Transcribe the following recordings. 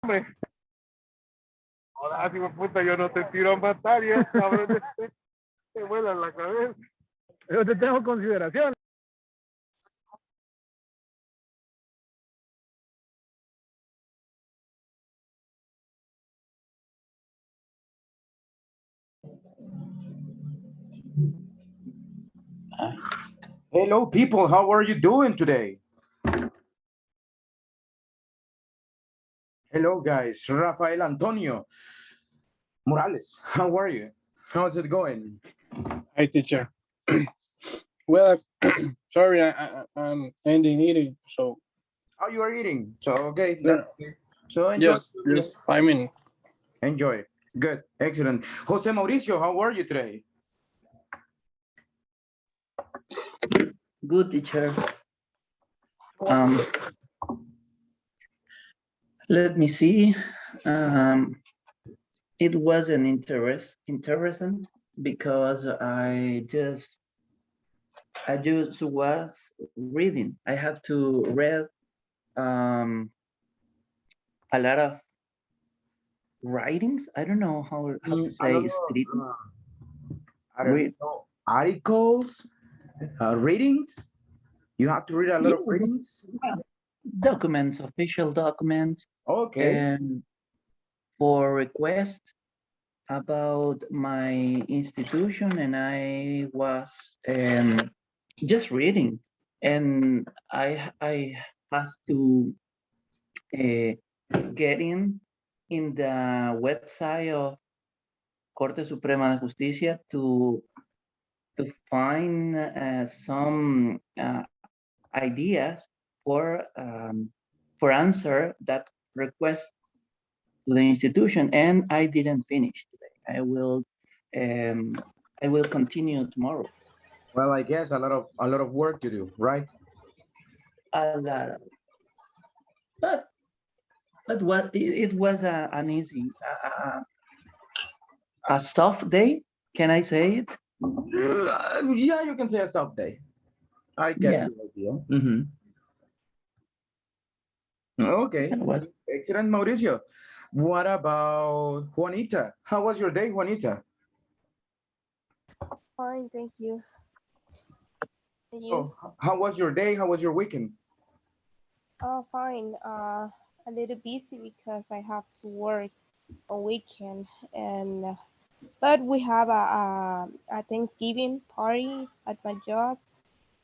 hombre. Ahora, si me puta, yo no te tiro a matar y esta, cabrón, te vuela la cabeza. Yo te tengo consideración. Hello, people. How are you doing today? Hello, guys. Rafael Antonio Morales. How are you? How's it going? Hi, teacher. Well, sorry, I'm ending eating, so. Oh, you are eating. So, okay. Yeah. So, enjoy. Just 5 minutes. Enjoy. Good. Excellent. Jose Mauricio, how are you today? Good, teacher. Let me see. It was an interesting because I just was reading. I have to read a lot of writings. I don't know how to say escrito. I don't know. Articles, readings. You have to read a lot of readings. Documents, official documents. Okay. And for request about my institution, and I was just reading, and I has to get in the website of Corte Suprema de Justicia to find some ideas for answer that request to the institution, and I didn't finish today. I will continue tomorrow. Well, I guess a lot of work to do, right? A lot of, but what it was an easy, a soft day. Can I say it? Yeah, you can say a soft day. I get Yeah. the idea. Mm-hmm. Okay. Excellent, Mauricio. What about Juanita? How was your day, Juanita? Fine, thank you. And you? So, how was your day? How was your weekend? Oh, fine. A little busy because I have to work on weekend, and but we have a Thanksgiving party at my job,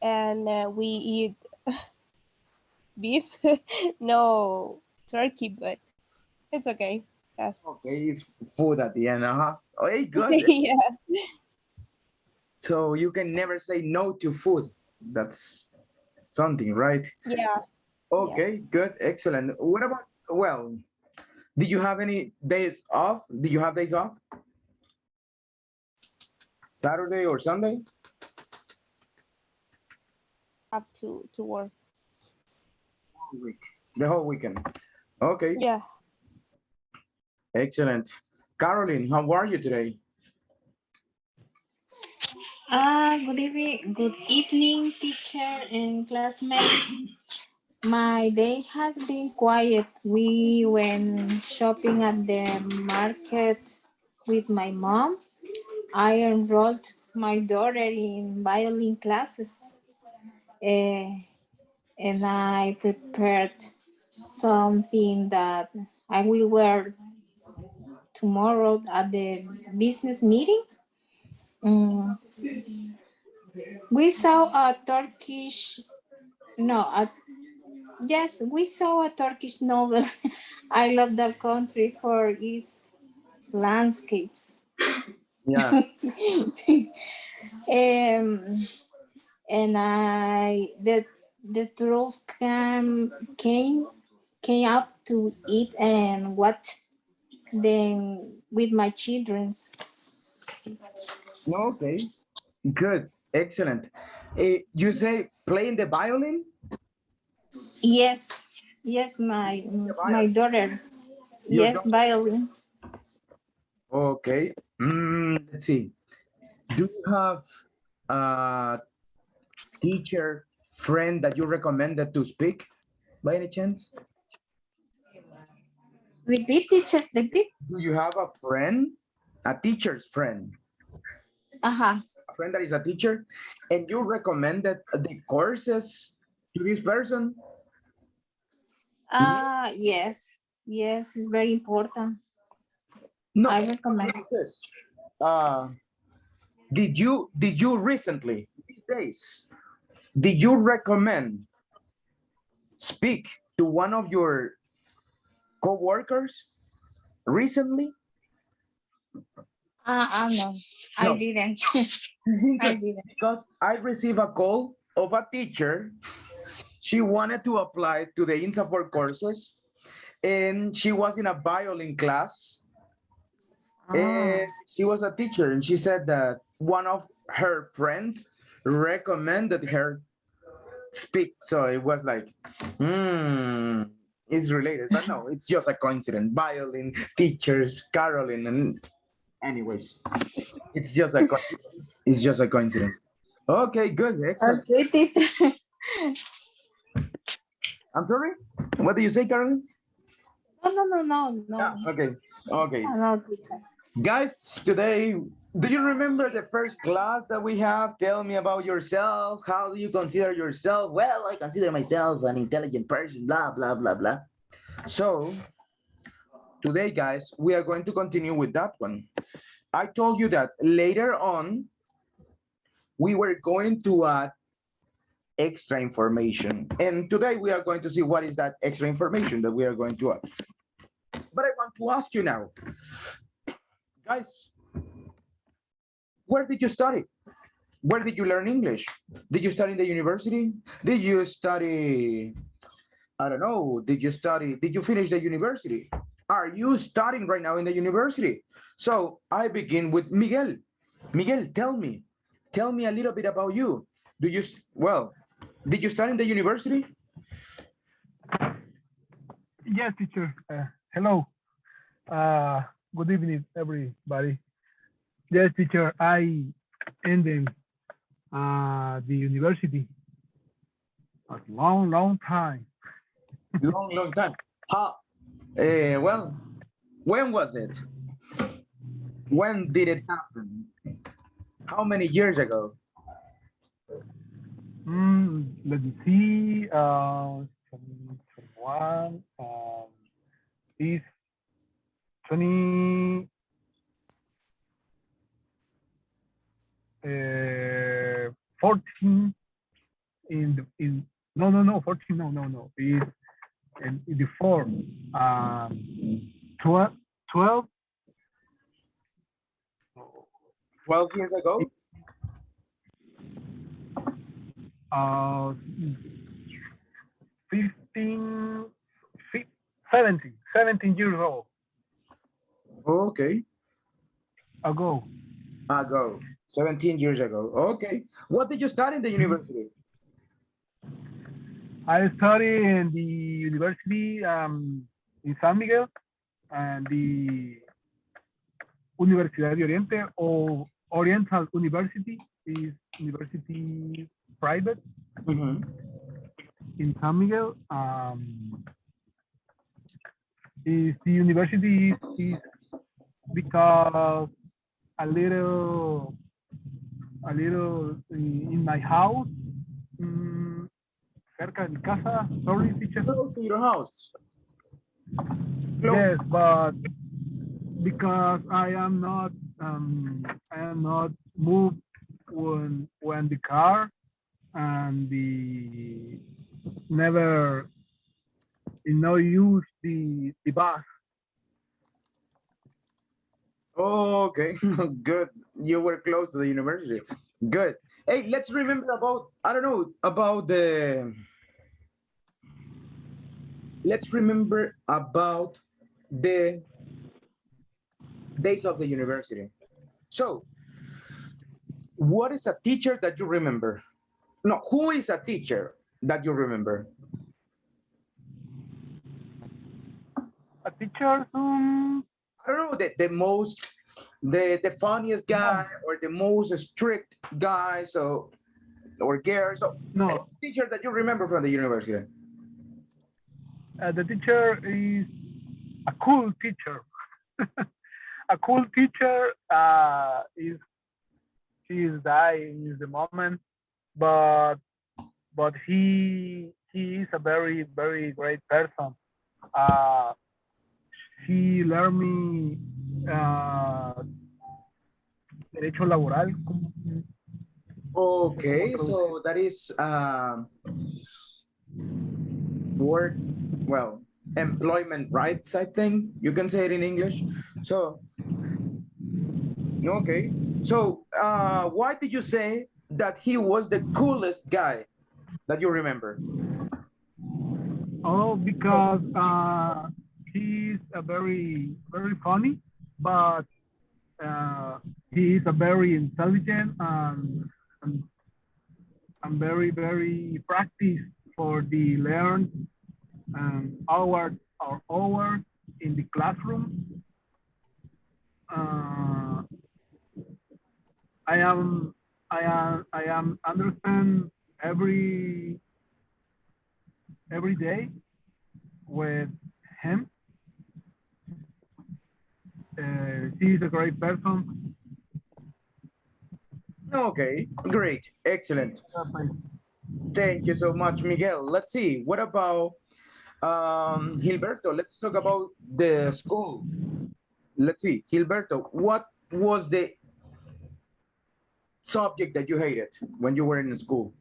and we eat beef, no turkey, but it's okay. Yes. Okay, it's food at the end, Okay, good. Yeah. So you can never say no to food. That's something, right? Yeah. Okay, good, excellent. What about, well, did you have any days off? Did you have days off? Saturday or Sunday? Have to work. The whole weekend. Okay. Yeah. Excellent. Caroline, how are you today? Good evening, teacher and classmate. My day has been quiet. We went shopping at the market with my mom. I enrolled my daughter in violin classes, and I prepared something that I will wear tomorrow at the business meeting. We saw a Turkish, no, yes, we saw a Turkish novel. I love that country for its landscapes. Yeah. And the trolls came up to eat and watch them with my children's. Okay, good, excellent. You say playing the violin? Yes, my daughter. Your Yes, daughter? violin. Okay. Let's see. Do you have a teacher, friend that you recommended to speak by any chance? Repeat, teacher, repeat. Do you have a friend, a teacher's friend, Uh-huh. a friend that is a teacher, and you recommended the courses to this person? Yes. Yes, it's very important. No, I recommend. this. Uh, did you recently, these days, did you recommend speak to one of your co-workers recently? No, I No. didn't. It's I interesting didn't. because I received a call of a teacher. She wanted to apply to the INSAFORP courses, and she was in a violin class, and she was a teacher, and she said that one of her friends recommended her speak. So it was like, it's related, but no, it's just a coincidence. Violin teachers, Caroline, and anyways, it's just a coincidence. It's just a coincidence. Okay, good, excellent. Okay, teacher. I'm sorry. What did you say, Caroline? No. Yeah, okay, okay. No, teacher. Guys, today, do you remember the first class that we have? Tell me about yourself. How do you consider yourself? Well, I consider myself an intelligent person, blah, blah, blah, blah. So, today, guys, we are going to continue with that one. I told you that later on, we were going to add extra information. And today we are going to see what is that extra information that we are going to add. But I want to ask you now, guys, where did you study? Where did you learn English? Did you study in the university? Did you study, I don't know, did you finish the university? Are you studying right now in the university? So I begin with Miguel. Miguel, tell me a little bit about you. Did you study in the university? Yes, teacher. Hello. Good evening, everybody. Yes, teacher. I ended the university a long time. Long time. How? Well, when was it? When did it happen? How many years ago? Let me see. 21. Is 20. 14 no 14 no is in the form 12 12 years ago? 15 17 years old Okay. ago. 17 years ago. Okay. What did you study in the university? I study in the university in San Miguel and the Universidad de Oriente or Oriental University is university private in San Miguel. Is the university is because a little in my house, cerca de mi casa. Sorry, teacher. Close to your house. Yes, but because I am not moved when the car and the never use the bus. Oh, okay. Good. You were close to the university. Good. Hey, let's remember about, I don't know, about the, let's remember about the days of the university. So, what is a teacher that you remember? No, who is a teacher that you remember? A teacher, I don't know, the funniest guy or the most strict guy, so, or girl. So, no, teacher that you remember from the university? the teacher is a cool teacher. A cool teacher is he is dying in the moment, but he is a very great person. Uh, he learned me derecho laboral. Okay, so that is work, well, employment rights, I think you can say it in English. So, okay. So, why did you say that he was the coolest guy that you remember? Oh, because he's a very funny, but he is a very intelligent and, and very practice for the learn hours in the classroom. Uh, I am I am understand every every day with him. He's a great person. Okay, great, excellent. Thank you so much, Miguel. Let's see, what about Gilberto? Let's talk about the school. Let's see, Gilberto, what was the subject that you hated when you were in school?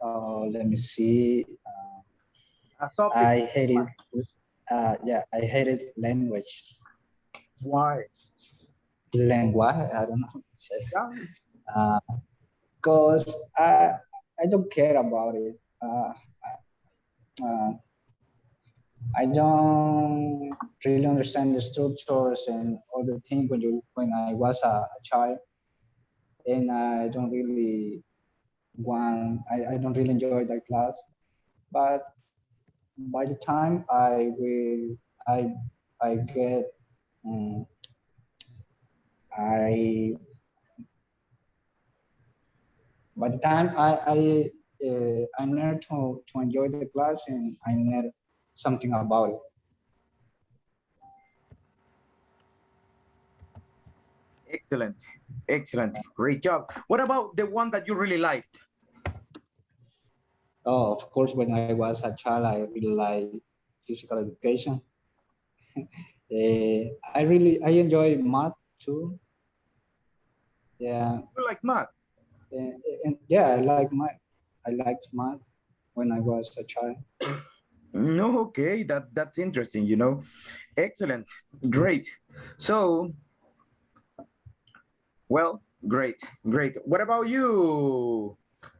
Let me see. A subject. I hated, yeah, I hated language. Why? Language, I don't know how to say. Yeah. Because I don't care about it. I don't really understand the structures and all the things when I was a child, and I don't really I don't really enjoy that class. But by the time I get I by the time I learned to enjoy the class, and I learned something about it. Excellent, excellent, great job. What about the one that you really liked? Oh, of course, when I was a child, I really like physical education. I enjoy math too. Yeah. You like math? And yeah, I like math. I liked math when I was a child. No, okay, that's interesting, you know. Excellent, great. So, well, great, great. What about you?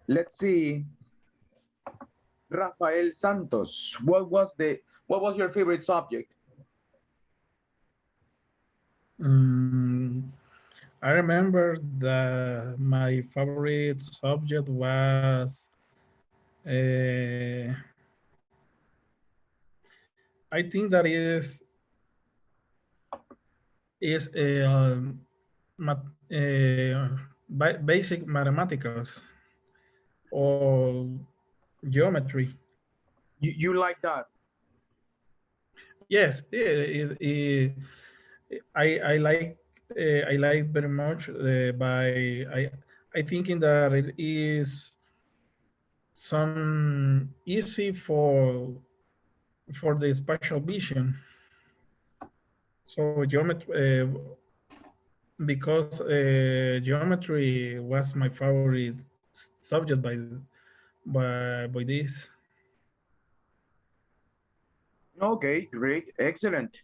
Let's see. Rafael Santos, what was your favorite subject? I remember that my favorite subject was I think that is math, basic mathematics or geometry. You like that? Yes, I like very much. I thinking that it is some easy for the spatial vision. So geometry, because geometry was my favorite subject by this. Okay, great, excellent.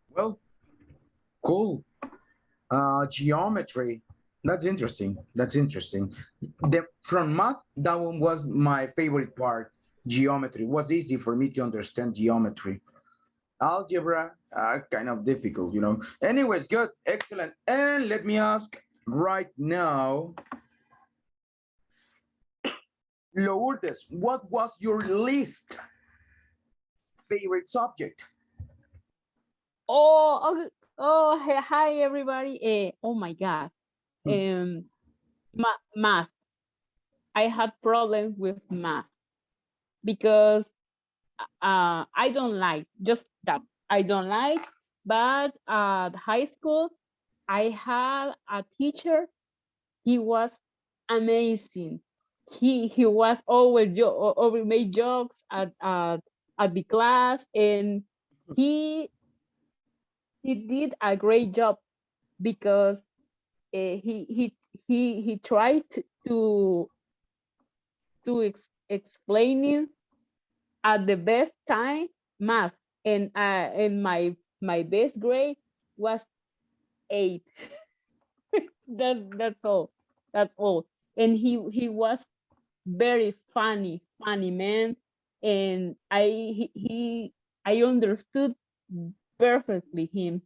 Well, cool. Geometry. That's interesting. That's interesting. From math, that one was my favorite part. Geometry was easy for me to understand geometry. Algebra, kind of difficult, you know. Anyways, good, excellent. And let me ask right now, Lourdes, what was your least favorite subject? Hi everybody. Oh my God. Math. I had problems with math. because I don't like just that. I don't like, but at high school, I had a teacher. He was amazing. He was always made jokes at the class, and he he did a great job because he tried to explaining at the best time math, and my best grade was 8. That's all. That's all. And he was very funny man, and I understood perfectly him,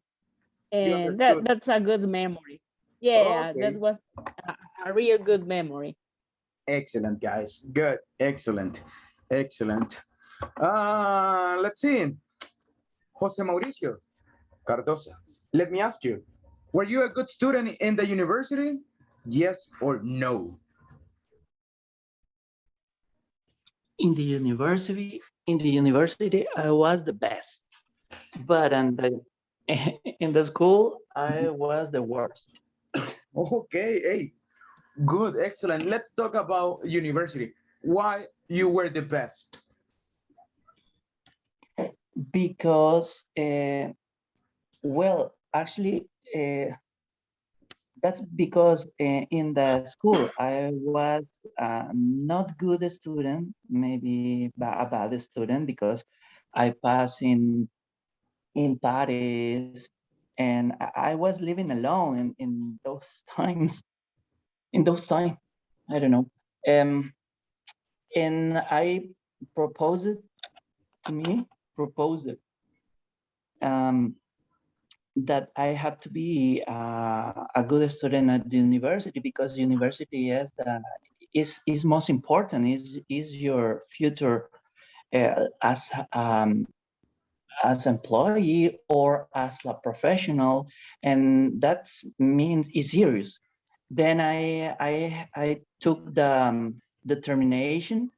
You and understood. that's a good memory. Yeah, that Okay. was a real good memory. Excellent, guys. Good. Excellent. Excellent. Let's see. Jose Mauricio Cardosa. Let me ask you, were you a good student in the university? Yes or no? In the university, I was the best, but in the school, I was the worst. Okay, hey, good, excellent. Let's talk about university. Why you were the best? Because, well, actually, that's because in the school I was not good student, maybe a bad student, because I passed in parties, and I was living alone in those times. In those times, I don't know. Um, and I proposed it to me, proposed it, um, that I have to be a good student at the university, because university is most important, is your future as employee or as a professional, and that means is serious. Then I took the determination,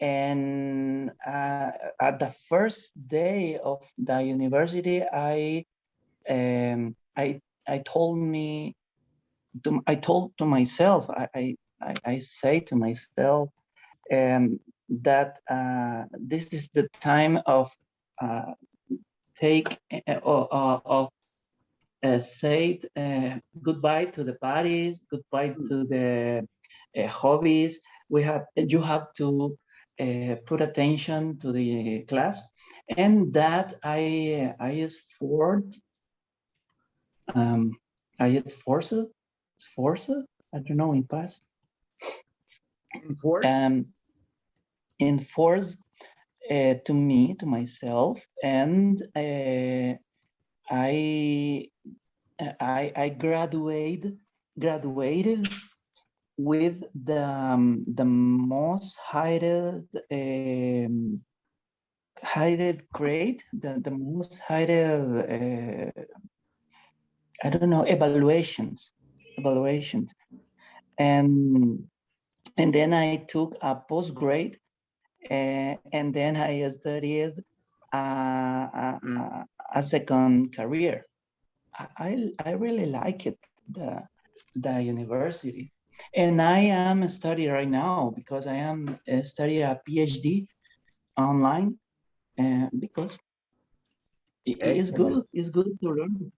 and at the first day of the university, I told me I told to myself, I say to myself, that this is the time of uh, take of say goodbye to the parties, goodbye to the hobbies. You have to put attention to the class, and that I is forced. Um, I is forced. I don't know in past. Force? Enforced to me, to myself, and I graduated with the most highest grade, the most highest I don't know, evaluations, and then I took a post grade, and then I studied a second career. I really like it, the university, and I am studying right now because I am studying a PhD online, because it's Excellent. good. It's good to learn.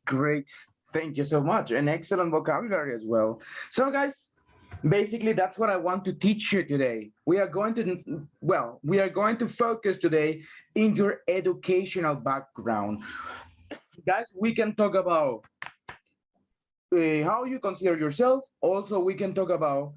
Great. Thank you so much. An excellent vocabulary as well. So, guys, basically, that's what I want to teach you today. We are going to focus today in your educational background. Guys, we can talk about how you consider yourself. Also, we can talk about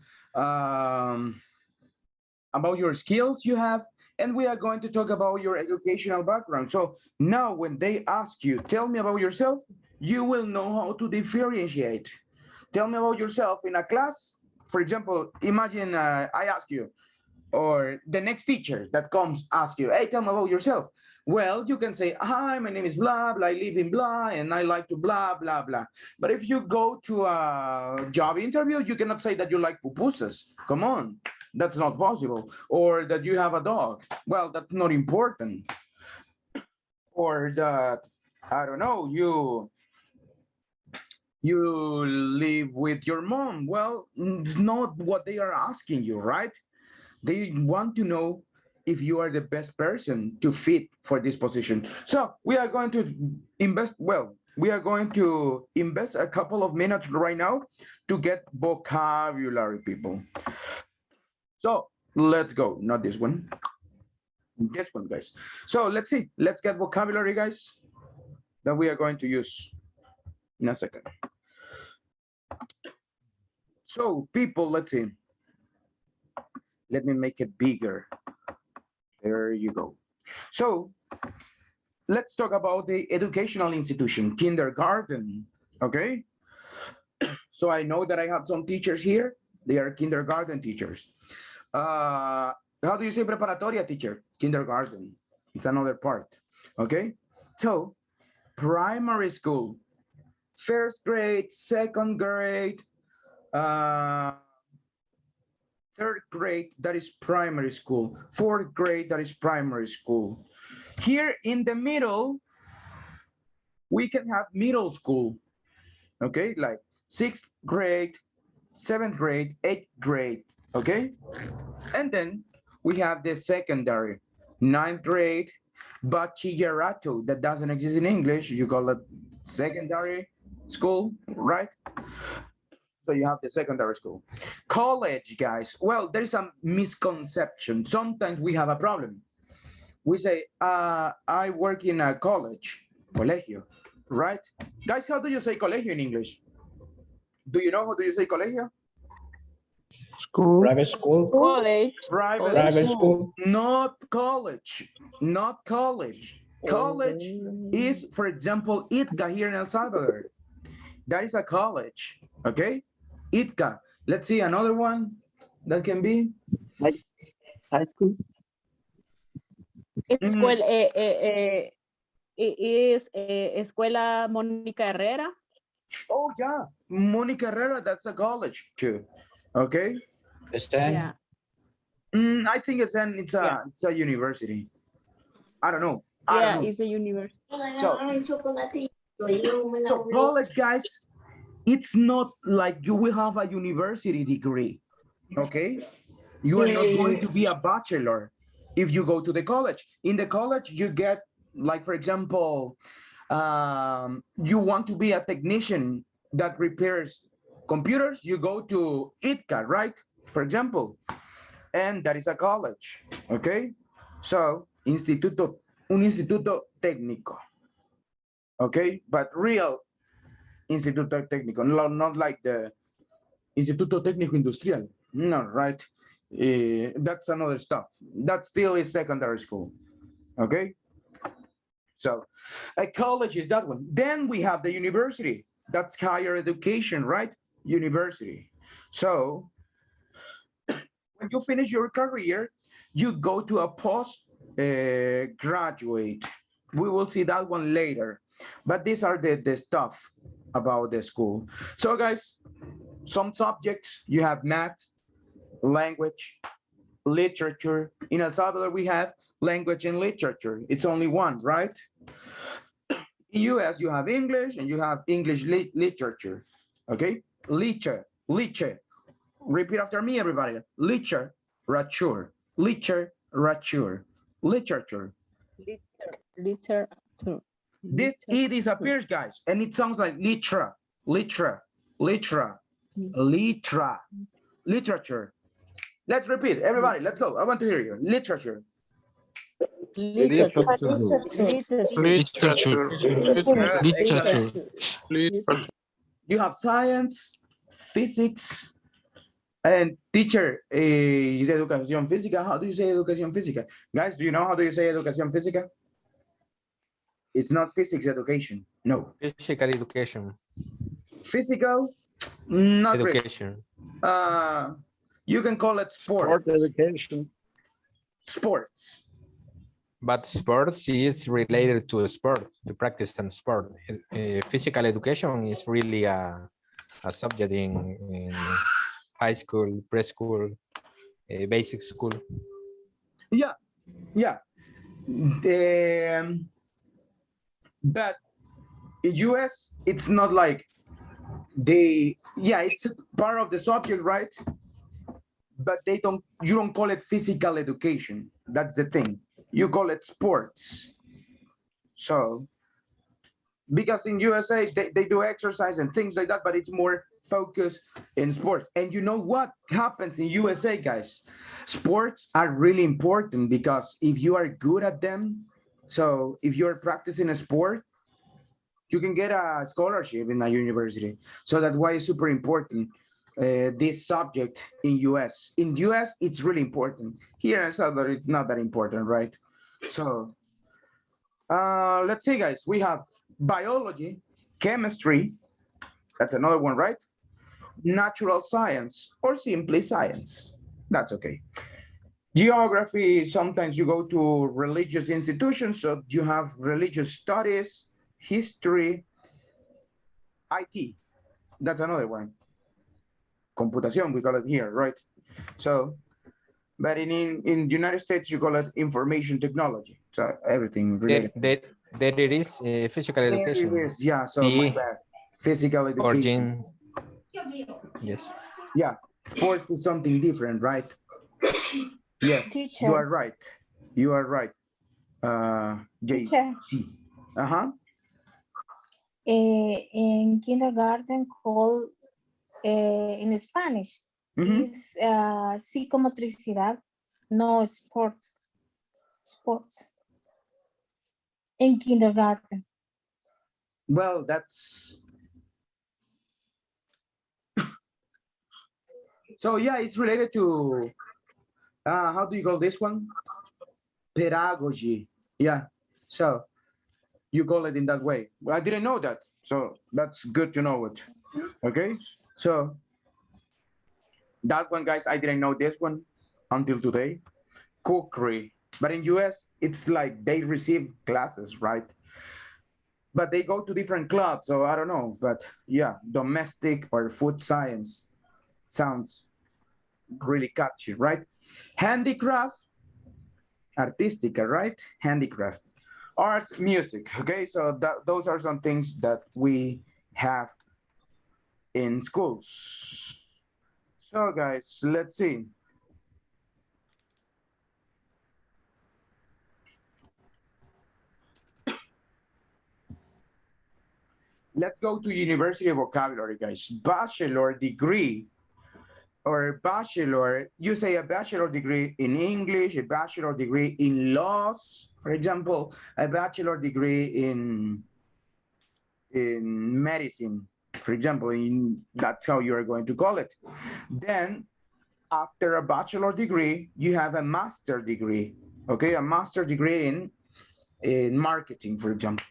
your skills you have, and we are going to talk about your educational background. So now when they ask you, tell me about yourself, you will know how to differentiate. Tell me about yourself in a class. For example, imagine I ask you, or the next teacher that comes ask you, hey, tell me about yourself. Well, you can say, hi, my name is blah, blah, I live in blah, and I like to blah, blah, blah. But if you go to a job interview, you cannot say that you like pupusas. Come on. That's not possible. Or that you have a dog. Well, that's not important. Or that, I don't know, you live with your mom. Well, it's not what they are asking you, right? They want to know if you are the best person to fit for this position. So we are going to invest, well, we are going to invest a couple of minutes right now to get vocabulary, people. So let's go, not this one. This one, guys. So let's see, let's get vocabulary, guys, that we are going to use in a second. So people, let's see. Let me make it bigger. There you go. So let's talk about the educational institution, kindergarten, okay? So I know that I have some teachers here. They are kindergarten teachers. How do you say preparatoria teacher? Kindergarten. It's another part, okay? So primary school, first grade, second grade, third grade, that is primary school. Fourth grade, that is primary school. Here in the middle, we can have middle school, okay? Like sixth grade, seventh grade, eighth grade, okay? And then we have the secondary, ninth grade, bachillerato, that doesn't exist in English. You call it secondary school, right? So you have the secondary school. College, guys. Well, there is a misconception. Sometimes we have a problem. We say, I work in a college, colegio, right? Guys, how do you say colegio in English? Do you know how do you say colegio? School. Private school. College. Private school. Not college. Not college. College is, for example, ITCA here in El Salvador. That is a college, okay? ITCA. Let's see another one that can be. Like high school. Escuela, is Escuela Mónica Herrera. Oh yeah, Monica Herrera, that's a college too, okay? Yeah. I think it's a university. I don't know. I Yeah, don't know. it's a university. So college, guys, it's not like you will have a university degree, okay? You are not going to be a bachelor if you go to the college. In the college, you get, like, for example, you want to be a technician that repairs computers, you go to ITCA, right? For example, and that is a college, okay? So, un instituto técnico, okay? But real instituto técnico, not like the Instituto Técnico Industrial, no, right? That's another stuff. That still is secondary school, okay? So a college is that one. Then we have the university. That's higher education, right? University. So when you finish your career, you go to a post graduate. We will see that one later. But these are the stuff about the school. So guys, some subjects, you have math, language, literature. In El Salvador, we have language and literature. It's only one, right? In US, you have English and you have English literature, okay? Literature. Repeat after me, everybody. Literature. Literature. Literature. This E disappears, guys, and it sounds like literature. Let's repeat, everybody. Let's go. I want to hear you. Literature. You have science, physics, and teacher, educación física. How do you say educación física? Guys, do you know how do you say educación física? It's not physics education. No. Physical education. Physical, not education. Really. You can call it sport education. Sports. But sports is related to sport, to practice and sport. Physical education is really a subject in high school, preschool, basic school. Yeah, yeah. But in US, it's not like it's a part of the subject, right? But you don't call it physical education. That's the thing. You call it sports. So, because in USA, they do exercise and things like that, but it's more focused in sports. And you know what happens in USA, guys? Sports are really important because if you are good at them, so if you're practicing a sport, you can get a scholarship in a university. So that's why it's super important, this subject in US. In US, it's really important. Here in Salvador, it's not that important, right? So let's see, guys. We have biology, chemistry, that's another one, right? Natural science, or simply science. That's okay. Geography, sometimes you go to religious institutions, so you have religious studies, history, IT, that's another one. Computación, we call it here, right? So, but in the United States, you call it information technology. So everything related. There it is, physical education. There it is, yeah, so my bad. Physical education. Yes. Yeah, sports is something different, right? Yeah, Teacher. you are right. You are right. Teacher. Uh-huh. In kindergarten called in Spanish is psicomotricidad, no sports. In kindergarten. Well, that's so yeah, it's related to how do you call this one? Pedagogy. Yeah. So you call it in that way. Well, I didn't know that. So that's good to know it. Okay. So that one, guys, I didn't know this one until today. Cookery. But in US, it's like they receive classes, right? But they go to different clubs, so I don't know. But yeah, domestic or food science sounds really catchy, right? Handicraft, artistica, right? Handicraft, art, music. Okay, so those are some things that we have in schools. So guys, let's see. Let's go to university vocabulary, guys. Bachelor degree or bachelor, you say a bachelor degree in English, a bachelor degree in laws, for example, a bachelor degree in medicine, for example, that's how you are going to call it. Then after a bachelor degree, you have a master degree, okay? A master degree in marketing, for example,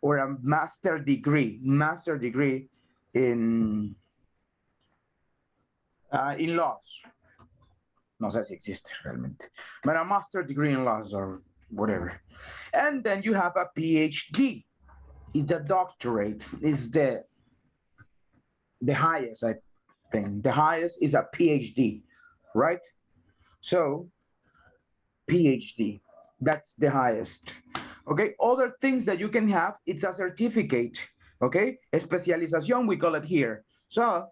or a master degree in laws. No sé si existe realmente, but a master degree in laws or whatever. And then you have a PhD. It's a doctorate. It's the highest, I think. The highest is a PhD, right? So PhD, that's the highest. Okay, other things that you can have, it's a certificate, okay? Especialización, we call it here. So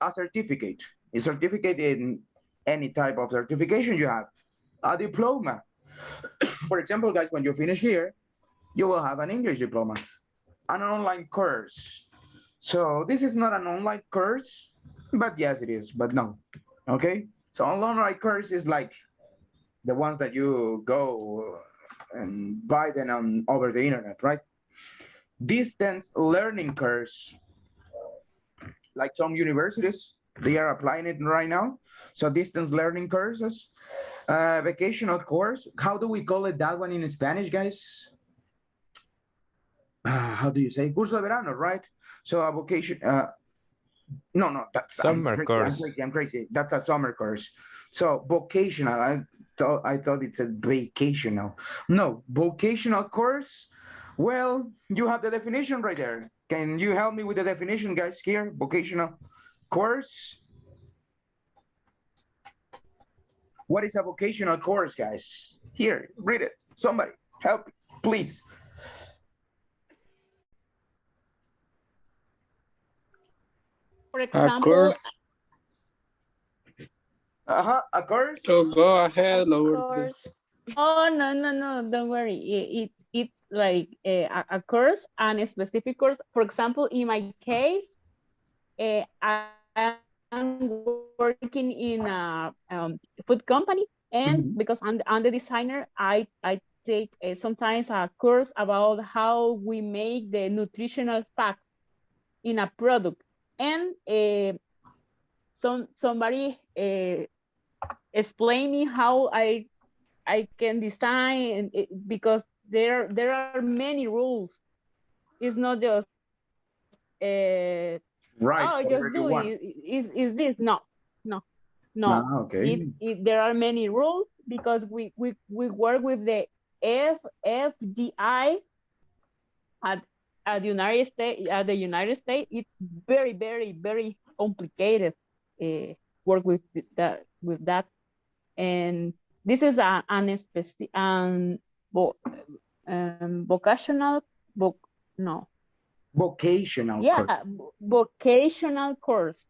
a certificate in any type of certification you have. A diploma. For example, guys, when you finish here, you will have an English diploma, an online course. So this is not an online course, but yes, it is, but no, okay? So an online course is like the ones that you go and buy them over the internet, right? Distance learning course, like some universities, they are applying it right now. So distance learning courses, vacational course. How do we call it that one in Spanish, guys? How do you say? Curso de verano, right? So a vocation, no, that's summer course. I'm crazy. That's a summer course. So vocational, I thought it said vacational. No, vocational course. Well, you have the definition right there. Can you help me with the definition, guys, here? Vocational course. What is a vocational course, guys? Here, read it. Somebody, help, please. For A example, course. A course? So go ahead, Lourdes. Course. oh no, don't worry. It's like a course and a specific course. For example, in my case, I'm working in a food company, and Mhm. because I'm the designer, I take sometimes a course about how we make the nutritional facts in a product, and somebody explain me how I can design because there are many rules. It's not just Right, oh whatever just you do want. it. Is this no Ah, okay. there are many rules because we work with the FDI at the United States. It's very complicated work with that, and this is an specific vocational voc no Vocational yeah course. vocational course.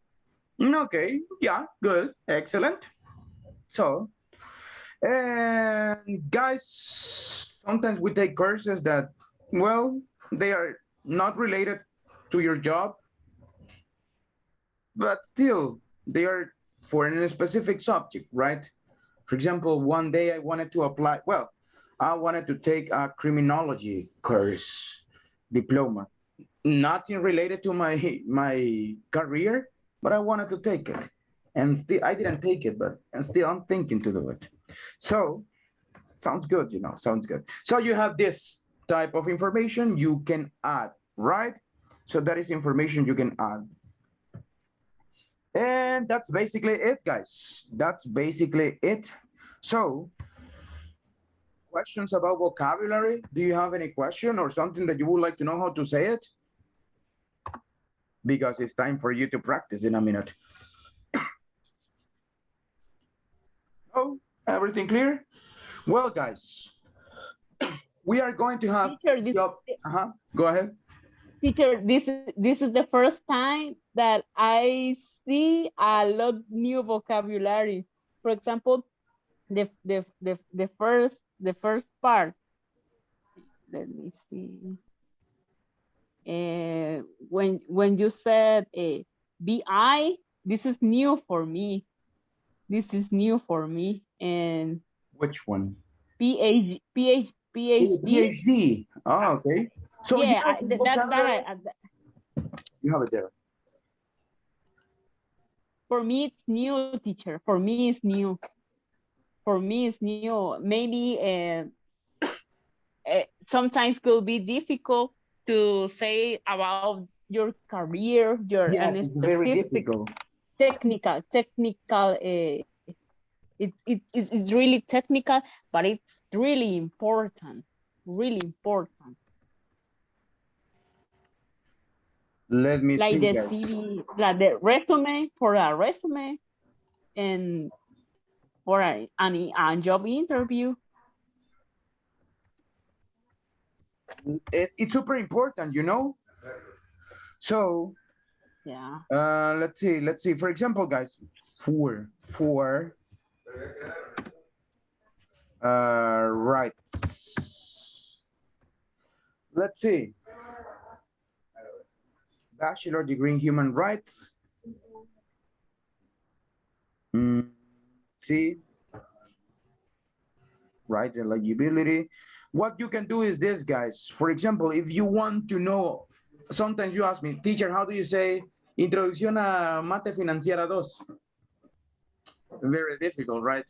Okay, yeah, good, excellent. So, and guys, sometimes we take courses that, well, they are not related to your job, but still, they are for a specific subject, right? For example, one day I wanted to apply, well, I wanted to take a criminology course diploma, nothing related to my career, but I wanted to take it. And still, I didn't take it, but and still I'm thinking to do it. So, sounds good, sounds good. So you have this type of information you can add, right? So that is information you can add. And that's basically it, guys. That's basically it. So, questions about vocabulary? Do you have any question or something that you would like to know how to say it? Because it's time for you to practice in a minute. Oh, everything clear? Well, guys, we are going to have Teacher, Go ahead. teacher, this is the first time that I see a lot new vocabulary. For example, the first part. Let me see. When you said BI, this is new for me. This is new for me. And Which one? PhD. Oh, PhD. Oh, okay. So Yeah, yes, in vocabulary, you have it there. for me it's new, teacher. For me it's new. For me it's new. Maybe sometimes could be difficult to say about your career, your Yes, and it's very specific difficult. technical. It's really technical, but it's really important. Really important. Let me Like see, the guys. CV, like the resume for a resume, and for a job interview. It's super important, So, Yeah. let's see. For example, guys, right. Let's see. Bachelor degree in human rights. See, rights and eligibility. What you can do is this, guys. For example, if you want to know, sometimes you ask me, teacher, how do you say Introducción a Mate Financiera 2? Very difficult, right?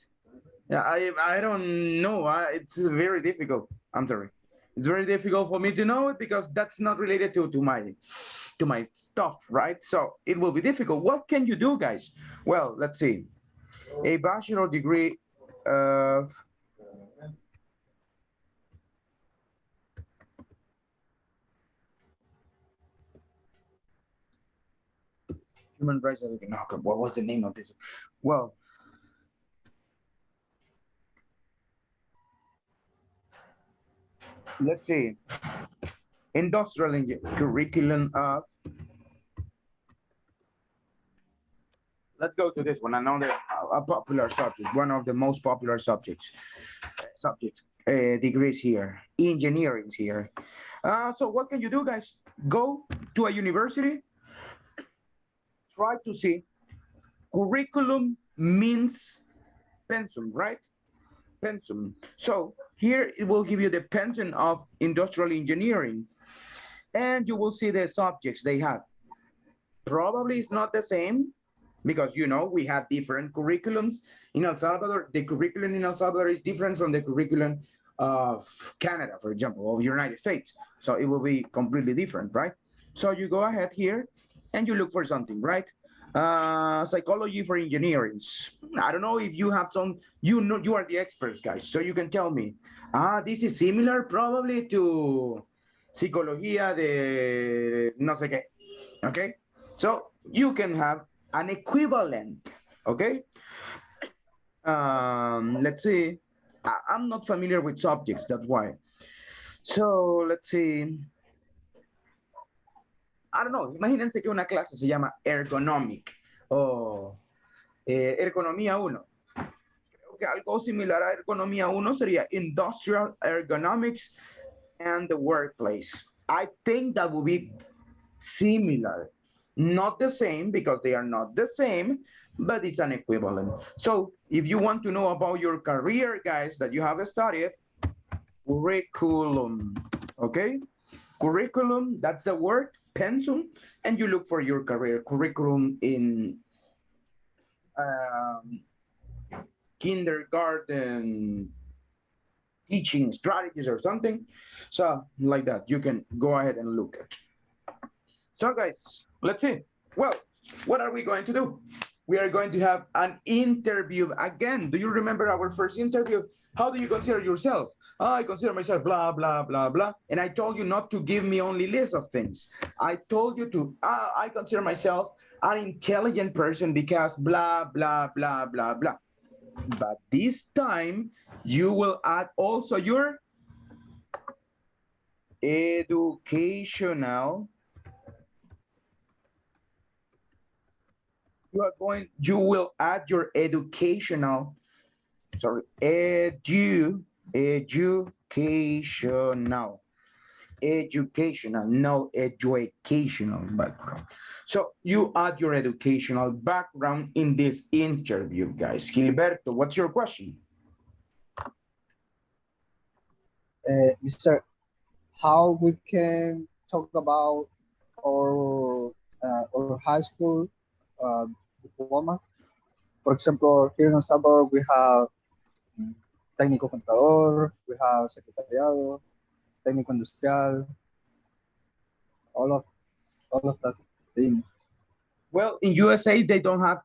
Yeah, I don't know. It's very difficult. I'm sorry. It's very difficult for me to know it because that's not related to my stuff, right? So it will be difficult. What can you do, guys? Well, let's see. A bachelor degree of human rights. Okay, what was the name of this? Well, let's see, industrial curriculum of, let's go to this one, another a popular subject, one of the most popular subjects, degrees here, engineering here. So what can you do, guys? Go to a university, try to see, curriculum means pensum, right? Pensum. So here it will give you the pensum of industrial engineering, and you will see the subjects they have. Probably it's not the same, because you know we have different curriculums in El Salvador. The curriculum in El Salvador is different from the curriculum of Canada, for example, or United States. So it will be completely different, right? So you go ahead here and you look for something, right? Psychology for engineering. I don't know if you have some, you know, you are the experts, guys, so you can tell me. This is similar probably to psicología de no sé qué, okay? So you can have an equivalent, okay? Let's see. I'm not familiar with subjects, that's why. So let's see. I don't know, imagínense que una clase se llama ergonomic o ergonomía 1. Creo que algo similar a ergonomía 1 sería industrial ergonomics and the workplace. I think that would be similar. Not the same, because they are not the same, but it's an equivalent. So if you want to know about your career, guys, that you have studied, curriculum, okay? Curriculum, that's the word, pensum, and you look for your career curriculum in kindergarten teaching strategies or something. So like that, you can go ahead and look at. So guys, let's see. Well, what are we going to do? We are going to have an interview again. Do you remember our first interview? How do you consider yourself? I consider myself blah, blah, blah, blah. And I told you not to give me only list of things. I told you to, I consider myself an intelligent person because blah, blah, blah, blah, blah. But this time you will add also your educational. You will add your educational, sorry, educational, no educational background. So you add your educational background in this interview, guys. Gilberto, what's your question? Mr. How we can talk about our high school diplomas? For example, here in El Salvador, we have técnico contador, we have secretariado, técnico industrial, all of that thing. Well, in USA, they don't have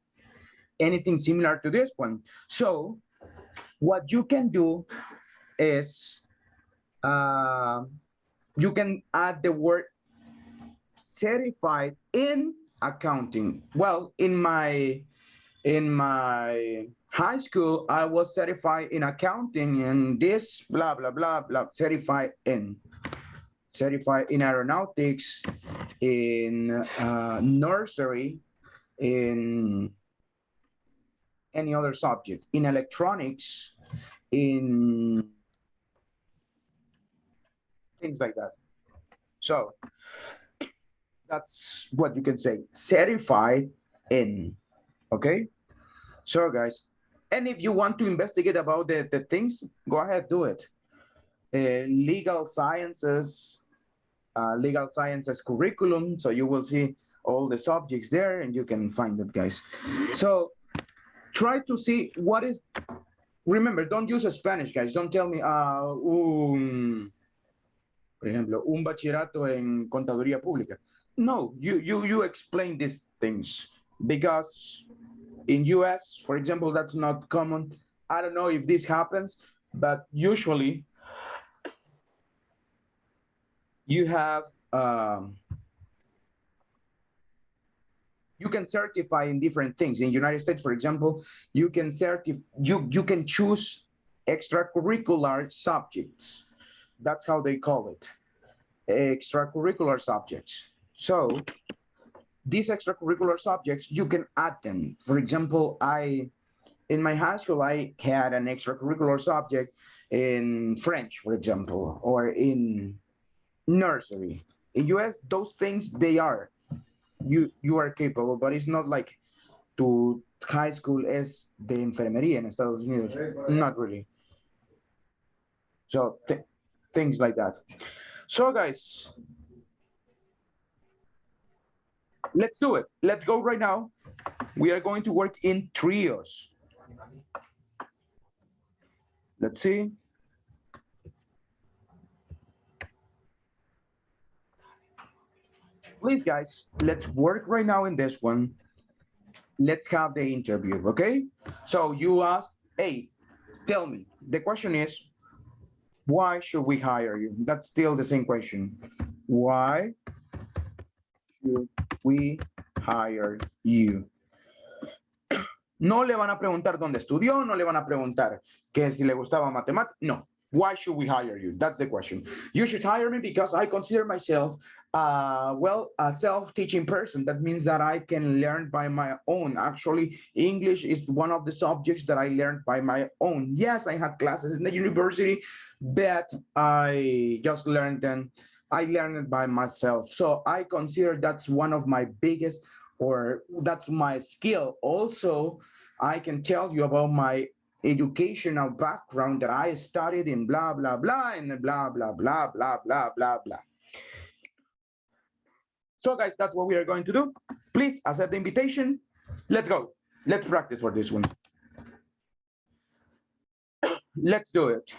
anything similar to this one. So what you can do is you can add the word certified in accounting. Well, in my high school, I was certified in accounting and this blah, blah, blah, blah, certified in aeronautics, in nursery, in any other subject, in electronics, in things like that. So that's what you can say, certified in, okay? So guys, and if you want to investigate about the things, go ahead, do it. Legal sciences curriculum, so you will see all the subjects there and you can find it, guys. So try to see what is, remember, don't use a Spanish, guys. Don't tell me, por ejemplo, un bachillerato en contaduría pública. No, you explain these things, because in US, for example, that's not common. I don't know if this happens, but usually you have, you can certify in different things. In United States, for example, you can you can choose extracurricular subjects. That's how they call it. Extracurricular subjects. So these extracurricular subjects, you can add them. For example, in my high school, I had an extracurricular subject in French, for example, or in nursery. In US, those things, they are, you are capable, but it's not like to high school es de enfermería en Estados Unidos. Not really. So things like that. So guys, let's do it. Let's go right now. We are going to work in trios. Let's see. Please, guys, let's work right now in this one. Let's have the interview, okay? So you ask, hey, tell me. The question is, why should we hire you? That's still the same question. Why should we hire you? No le van a preguntar dónde estudió, no le van a preguntar que si le gustaba matemáticas. No. Why should we hire you? That's the question. You should hire me because I consider myself, well, a self-teaching person. That means that I can learn by my own. Actually, English is one of the subjects that I learned by my own. Yes, I had classes in the university, but I just learned them. I learned it by myself. So I consider that's one of my biggest, or that's my skill. Also, I can tell you about my educational background that I studied in blah, blah, blah, and blah, blah, blah, blah, blah, blah, blah. So guys, that's what we are going to do. Please accept the invitation. Let's go. Let's practice for this one. Let's do it.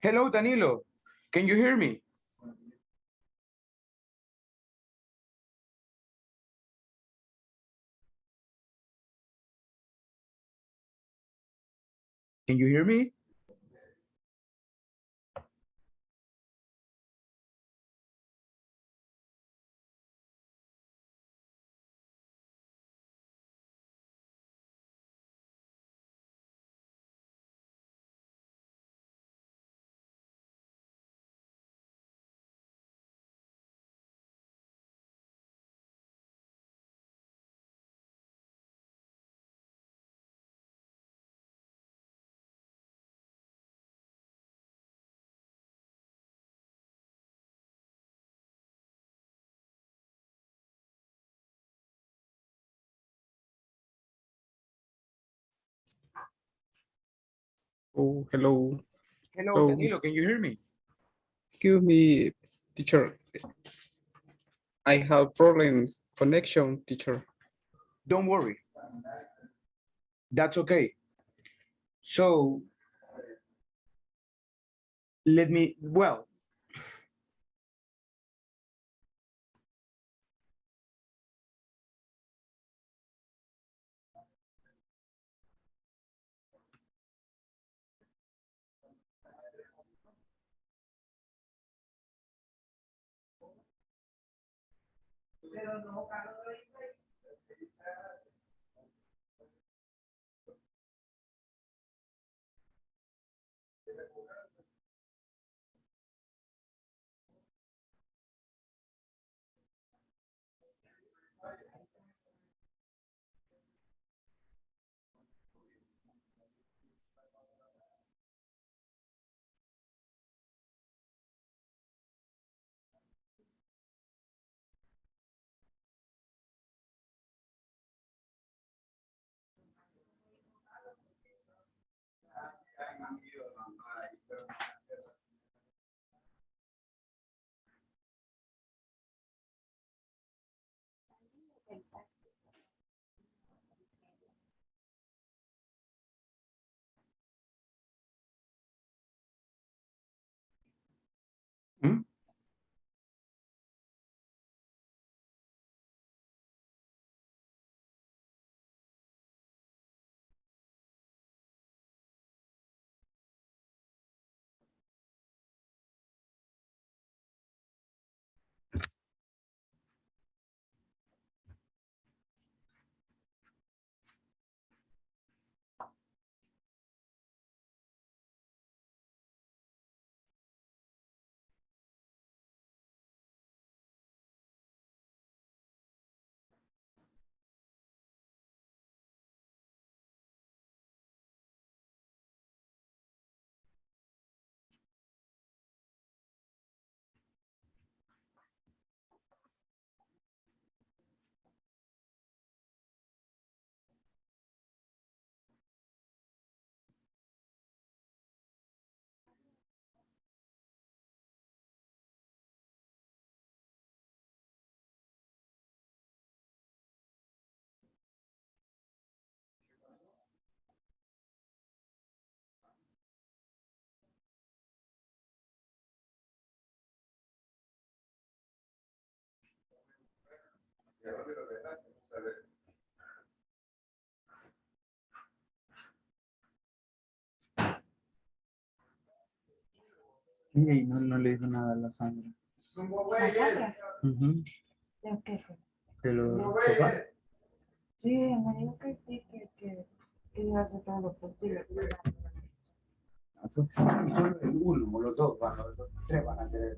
Hello, Danilo. Can you hear me? Can you hear me? Oh, hello. Hello, Hello. Danilo, can you hear me? Excuse me, teacher. I have problems connection, teacher. Don't worry. That's okay. So let me, well, hmm? Y no, no le dijo nada a la Sandra. ¿La Sandra? Ujú. ¿De qué fue? ¿De los sofás? Sí, me dijo que sí, que iba a hacer todo lo posible. Y solo el uno o los dos van, los tres van a querer.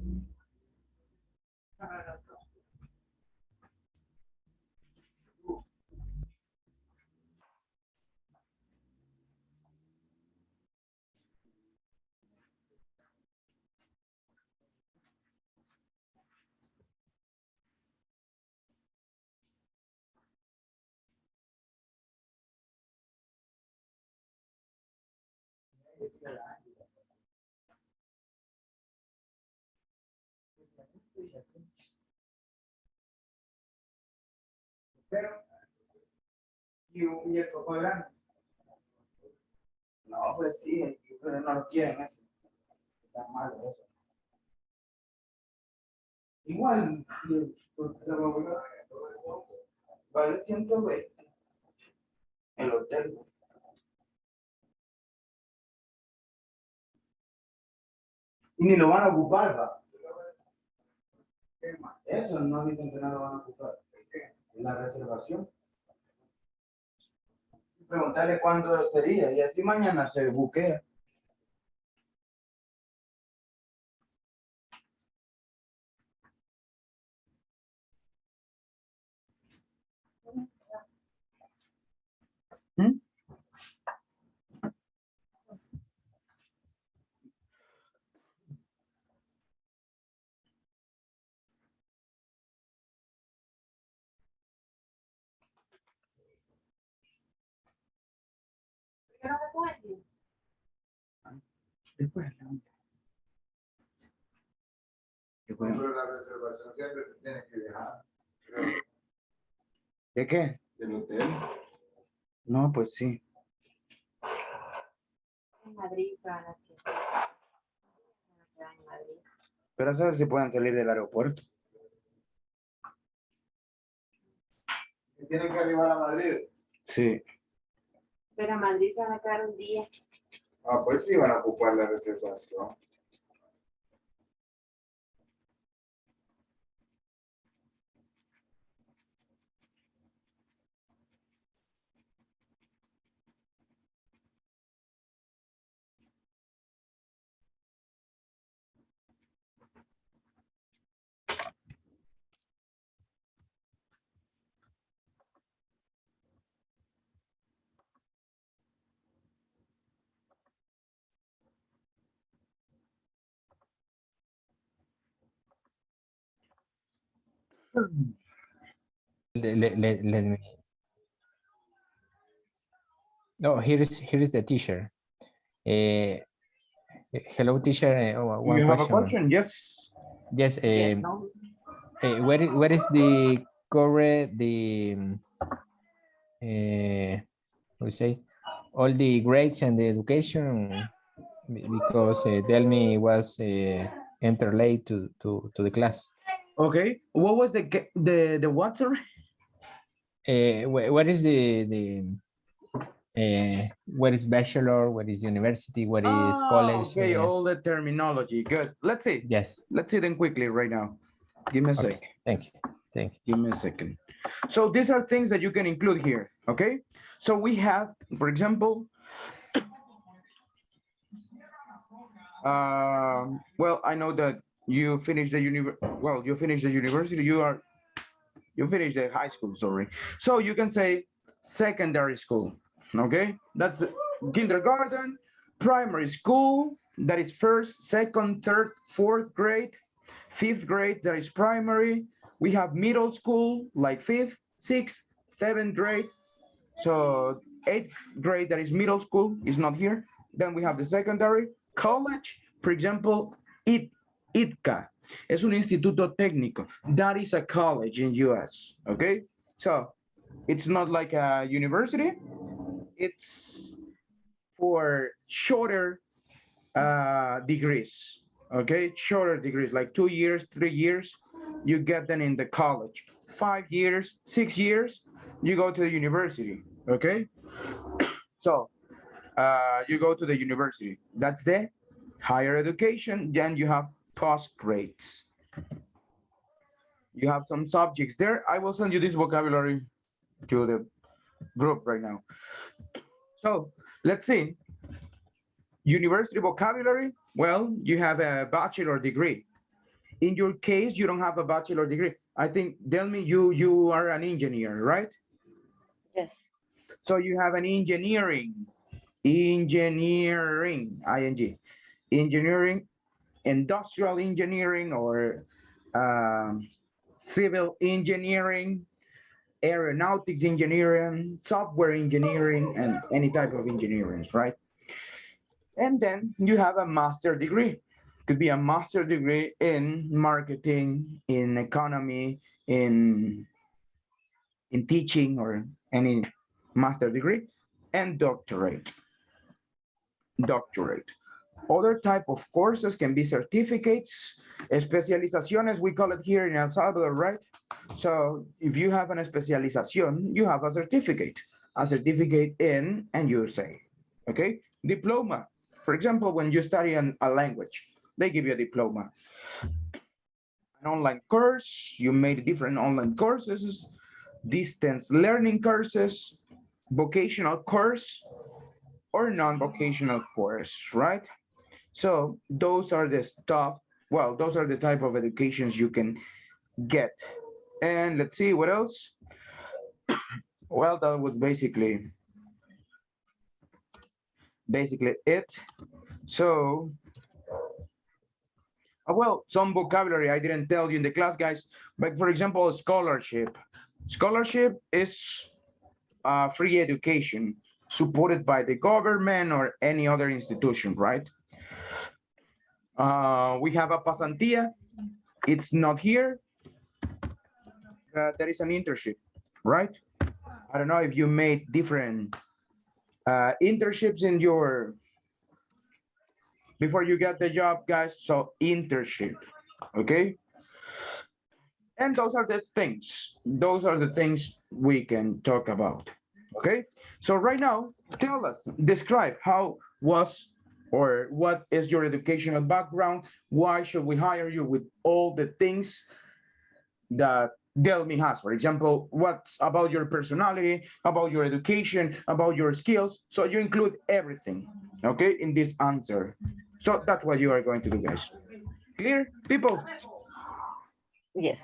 Pero, y el coco grande. No, pues sí, pero no lo quieren eso. Está mal eso. Igual, vale 120 el hotel. Y ni lo van a ocupar, va. Eso no dicen que no lo van a ocupar. En la reservación. Preguntarle cuándo sería y así mañana se buquea. ¿Mm? Después. Pero la reservación siempre se tiene que dejar. ¿De qué? Del hotel. No, pues sí. En Madrid van a quedar en Madrid. Pero a saber si pueden salir del aeropuerto. Y tienen que arribar a Madrid. Sí. Pero a Madrid se van a quedar un día. Ah, pues sí van a ocupar la reservación. Let me. No, here is the teacher. Hello, teacher. One You have a question. question? Yes. Yes. Yes, no. Where is the correct we say all the grades and the education because Delmi was enter late to the class. Okay. What was the what, sorry? What is the what is bachelor? What is university? What is college? Okay, all the terminology. Good. Let's see. Yes. Let's see them quickly right now. Give me a Okay. sec. Thank you. Thank you. Give me a second. So these are things that you can include here. Okay. So we have, for example, well, I know that you finished the you finished the university. You finished the high school. Sorry. So you can say secondary school. Okay, that's kindergarten, primary school. That is first, second, third, fourth grade, fifth grade. That is primary. We have middle school, like fifth, sixth, seventh grade. So eighth grade, that is middle school, is not here. Then we have the secondary, college, for example, ITCA. Es un instituto técnico. That is a college in US, okay? So it's not like a university. It's for shorter degrees, okay? Shorter degrees, like 2 years, 3 years, you get them in the college. 5 years, 6 years, you go to the university, okay? So you go to the university. That's the higher education. Then you have post grades. You have some subjects there. I will send you this vocabulary to the group right now. So let's see. University vocabulary. Well, you have a bachelor degree. In your case, you don't have a bachelor degree. I think, Delmi, you are an engineer, right? Yes. So you have an engineering, ing, engineering, industrial engineering, or civil engineering, aeronautics engineering, software engineering, and any type of engineering, right? And then you have a master degree. Could be a master degree in marketing, in economy, in teaching, or any master degree, and doctorate. Other type of courses can be certificates, especializaciones, we call it here in El Salvador, right? So if you have an especialización, you have a certificate in, and you say, okay? Diploma, for example, when you study a language, they give you a diploma. An online course, you made different online courses, distance learning courses, vocational course, or non-vocational course, right? So those are the stuff, well, those are the type of educations you can get. And let's see what else. Well, that was basically it. So, well, some vocabulary I didn't tell you in the class, guys. But for example, scholarship. Scholarship is free education supported by the government or any other institution, right? We have a pasantía. It's not here. There is an internship, right? I don't know if you made different internships in your, before you get the job, guys. So internship, okay? And those are the things. Those are the things we can talk about, okay? So right now, tell us, describe how was or what is your educational background? Why should we hire you with all the things that Delmi has? For example, what's about your personality, about your education, about your skills? So you include everything, okay, in this answer. So that's what you are going to do, guys. Clear, people? Yes.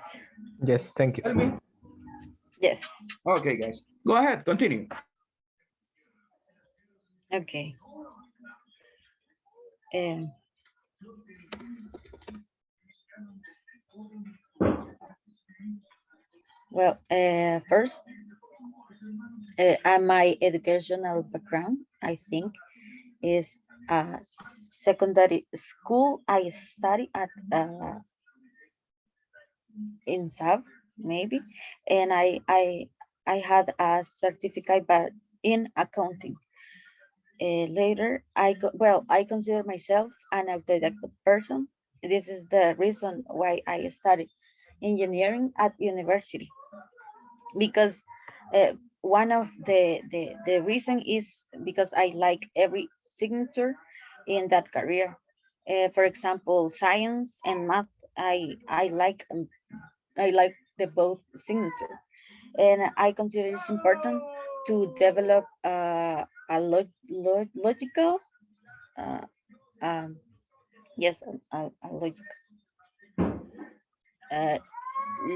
Yes, thank you. Tell me. Yes. Okay, guys, go ahead, continue. Okay. Well, first, my educational background, I think, is secondary school. I study at in SAB, maybe, and I had a certificate, but in accounting. Later, I consider myself an autodidactic person. This is the reason why I studied engineering at university, because one of the reason is because I like every signature in that career. For example, science and math, I like the both signature, and I consider it's important to develop a logical, uh, yes, a logic.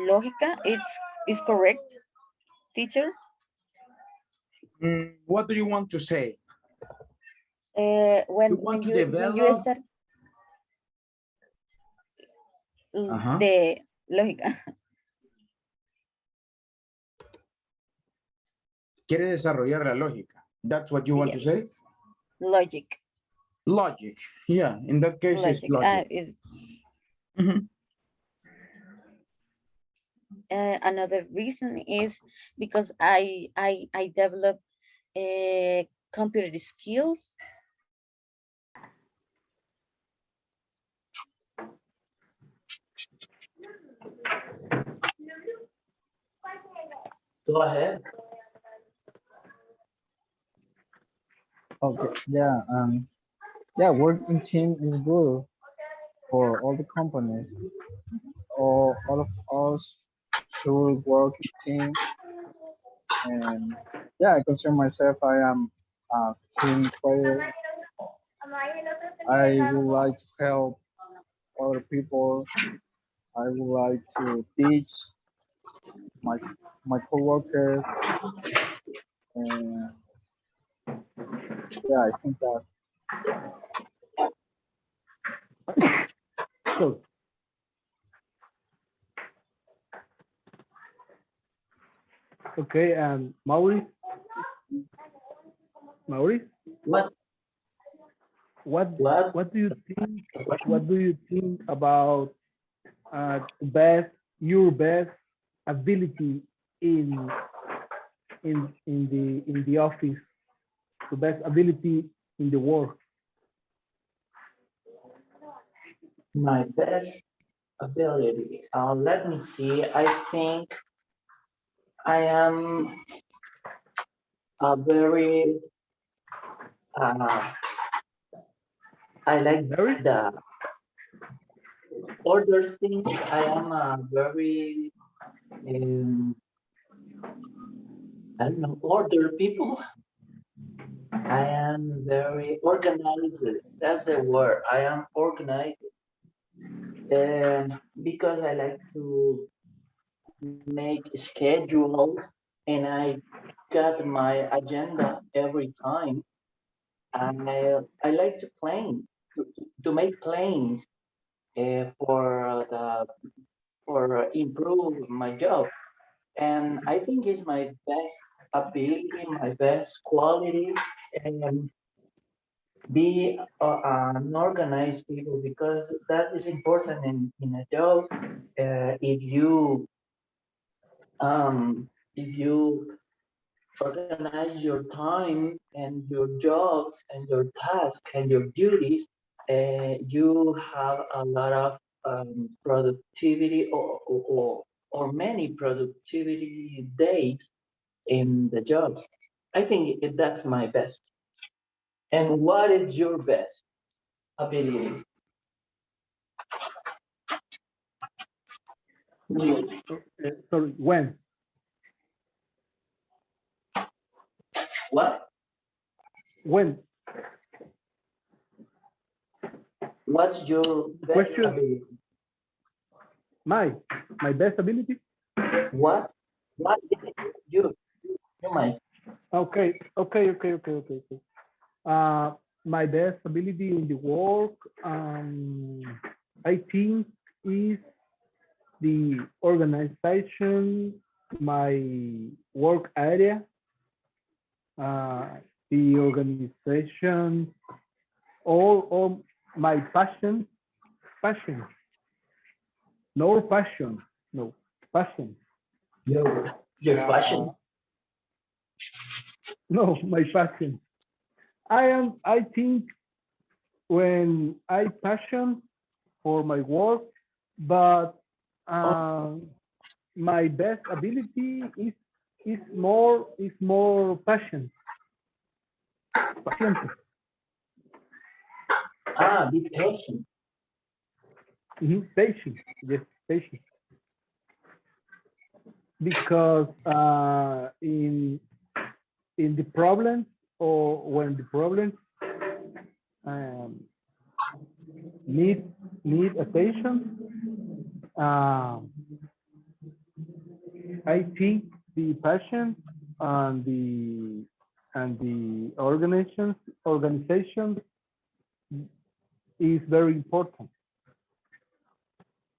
Logica, it's correct, teacher. What do you want to say? When you develop start Uh-huh. the lógica. Quiere desarrollar la lógica. That's what you want to say? Logic. Logic. Yeah, in that case, it's logic. Mhm. Another reason is because I develop computer skills. Go ahead. Okay, yeah, yeah, working team is good for all the companies. All of us should work in team, and yeah, I consider myself I am a team player. I would like to help other people. I would like to teach my coworkers, and yeah, I think that. So, okay, and Maurice? Maurice? What? What do you think? What do you think about your best ability in the office, the best ability in the work? My best ability. Let me see. I think I am a very I like other things, I am a very, I don't know, order people. I am very organized. That's the word. I am organized. Because I like to make schedules and I got my agenda every time. I like to plan, to make plans for improve my job. And I think it's my best ability, my best quality, and be an organized people because that is important in a job. If you organize your time and your jobs and your tasks and your duties, you have a lot of productivity or many productivity days in the job. I think that's my best. And what is your best ability? Sorry, when? What? When? What's your best Question. ability? My best ability? What? What is you might. Okay. My best ability in the work, I think, is the organization, my work area, the organization, all my passion, no, passion. Your passion. No, my passion. I think when I passion for my work, but my best ability is more passion. Paciente. Be patient. Patient, yes, patient. Because in the problems or when the problems need attention, I think the passion and the organization is very important.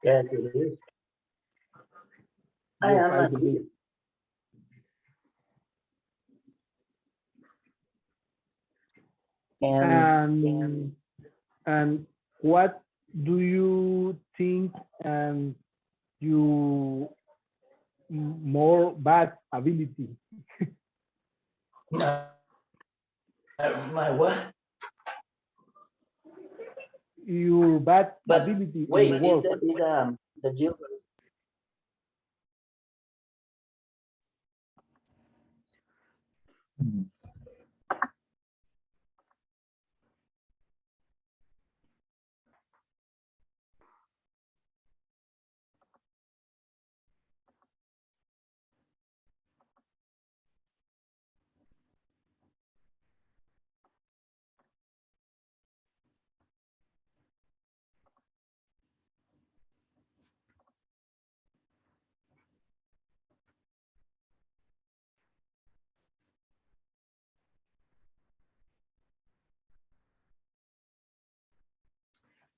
Yes, it is. I Yes, am I agree. believe. And what do you think and you more bad ability? My what? Your bad But ability wait, in the is work. the Jill?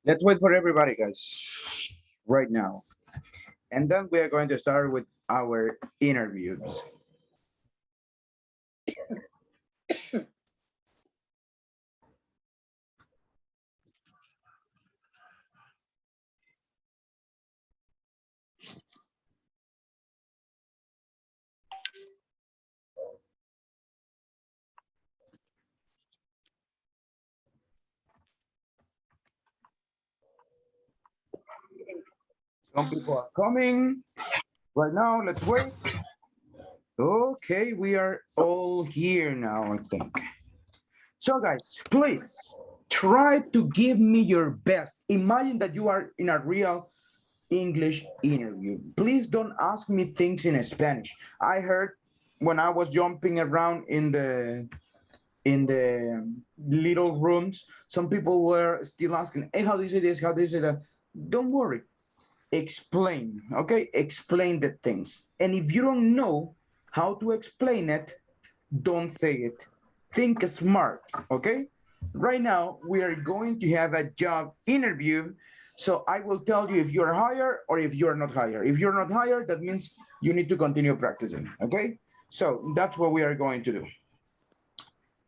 Let's wait for everybody, guys, right now. And then we are going to start with our interviews. Some people are coming. Right now, let's wait. Okay, we are all here now, I think. So guys, please Try to give me your best. Imagine that you are in a real English interview. Please don't ask me things in Spanish. I heard when I was jumping around in the little rooms, some people were still asking, hey, how do you say this? How do you say that? Don't worry. Explain, okay? Explain the things. And if you don't know how to explain it, don't say it. Think smart, okay? Right now, we are going to have a job interview. So I will tell you if you're hired or if you're not hired. If you're not hired, that means you need to continue practicing, okay? So that's what we are going to do.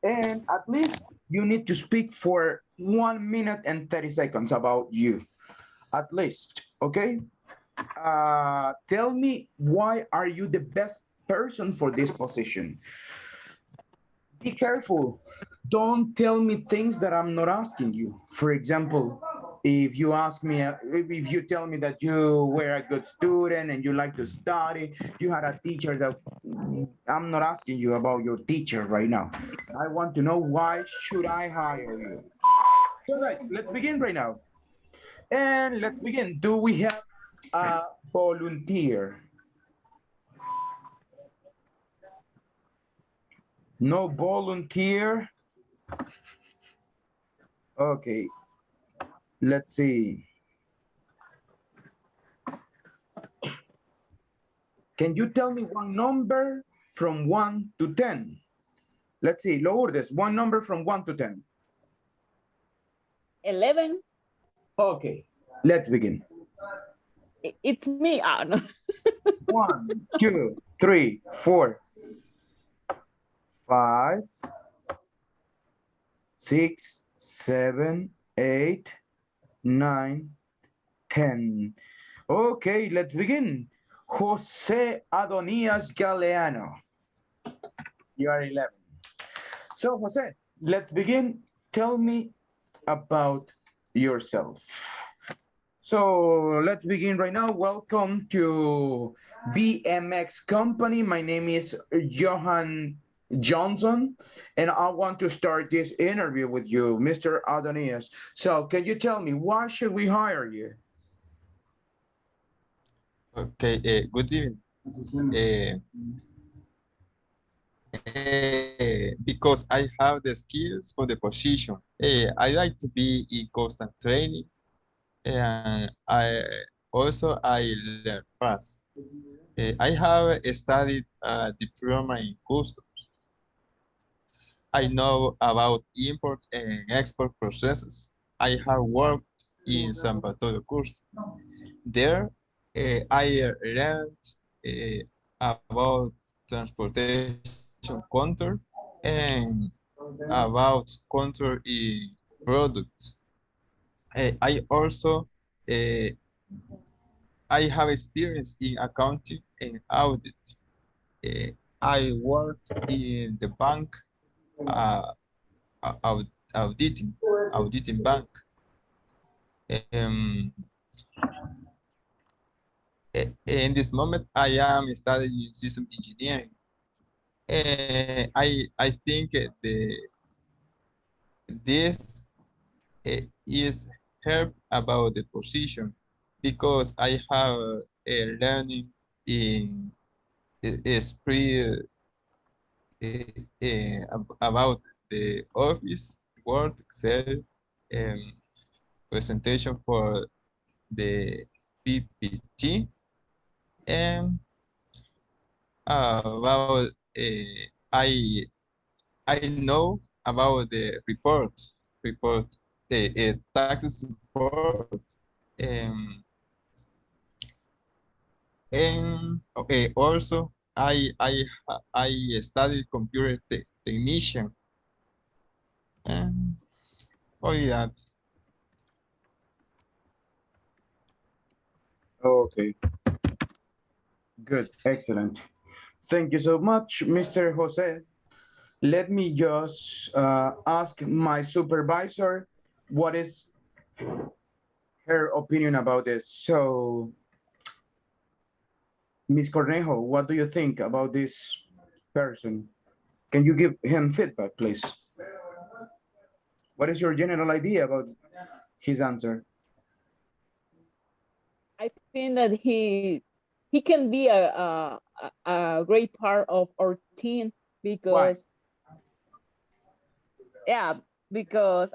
And at least you need to speak for 1 minute and 30 seconds about you, at least, okay? Tell me, why are you the best person for this position? Be careful. Don't tell me things that I'm not asking you. For example, if you ask me, if you tell me that you were a good student and you like to study, you had a teacher that I'm not asking you about your teacher right now. I want to know, why should I hire you? So guys, let's begin right now. And let's begin. Do we have a volunteer? No volunteer? Okay, let's see. Can you tell me one number from 1 to 10? Let's see, Lourdes, one number from 1 to 10. 11. Okay, let's begin. It's me. Oh, no. 1, 2, 3, 4, 5, 6, 7, 8, 9, 10. Okay, let's begin. Jose Adonias Galeano. You are 11. So, Jose, let's begin. Tell me about yourself. So, let's begin right now. Welcome to BMX Company. My name is Johan Johnson, and I want to start this interview with you, Mr. Adonias. So, can you tell me, why should we hire you? Okay, good evening. Because I have the skills for the position. I like to be in constant training, and I learn fast. I have studied a diploma in customs. I know about import and export processes. I have worked in San Bartolo Customs. There, I learned about transportation control and about control in products. I also I have experience in accounting and audit. I worked in the bank, auditing bank. In this moment, I am studying system engineering. I think this is help about the position, because I have learning in spread about the office, Word, Excel, presentation for the PPT, and about I know about the report, taxes report, and okay, also I studied computer technician, and only that. Okay. Good, excellent. Thank you so much, Mr. Jose. Let me just ask my supervisor what is her opinion about this. So, Ms. Cornejo, what do you think about this person? Can you give him feedback, please? What is your general idea about his answer? I think that he can be a great part of our team Why? because yeah, because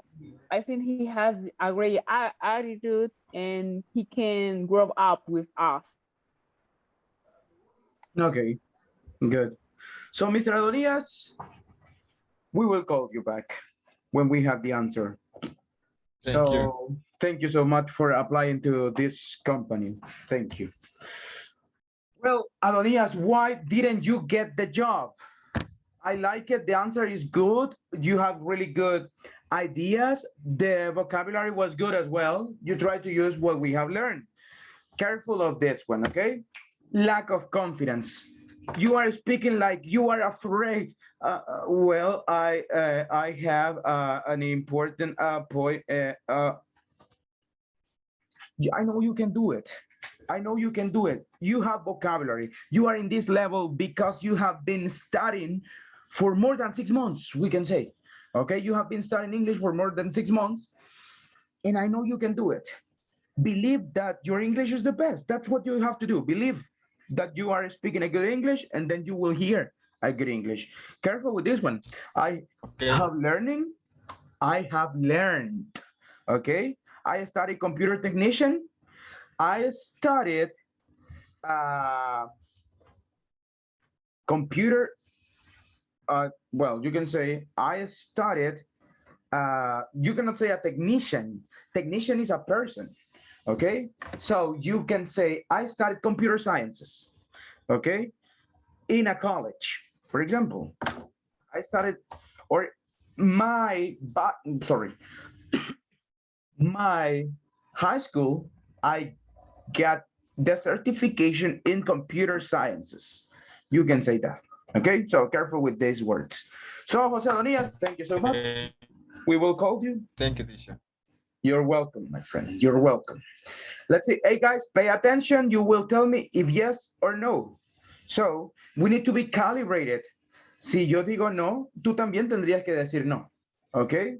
I think he has a great attitude and he can grow up with us. Okay, good. So, Mr. Adonias, we will call you back when we have the answer. Thank you. So, thank you so much for applying to this company. Thank you. Well, Adonias, why didn't you get the job? I like it. The answer is good. You have really good ideas. The vocabulary was good as well. You try to use what we have learned. Careful of this one, okay? Lack of confidence. You are speaking like you are afraid. Well, I have an important point. I know you can do it. I know you can do it. You have vocabulary. You are in this level because you have been studying for more than 6 months, we can say. Okay, you have been studying English for more than 6 months, and I know you can do it. Believe that your English is the best. That's what you have to do. Believe that you are speaking a good English, and then you will hear a good English. Careful with this one. I have learned, okay? I studied computer technician. I studied computer, well, you can say I studied, you cannot say a technician. Technician is a person, okay? So you can say I studied computer sciences, okay? In a college, for example. I studied, or my high school, I got the certification in computer sciences. You can say that. Okay, so careful with these words. So, Jose Adonias, thank you so much. We will call you. Thank you, teacher. You're welcome, my friend. You're welcome. Let's see. Hey, guys, pay attention. You will tell me if yes or no. So, we need to be calibrated. Si yo digo no, tú también tendrías que decir no. Okay?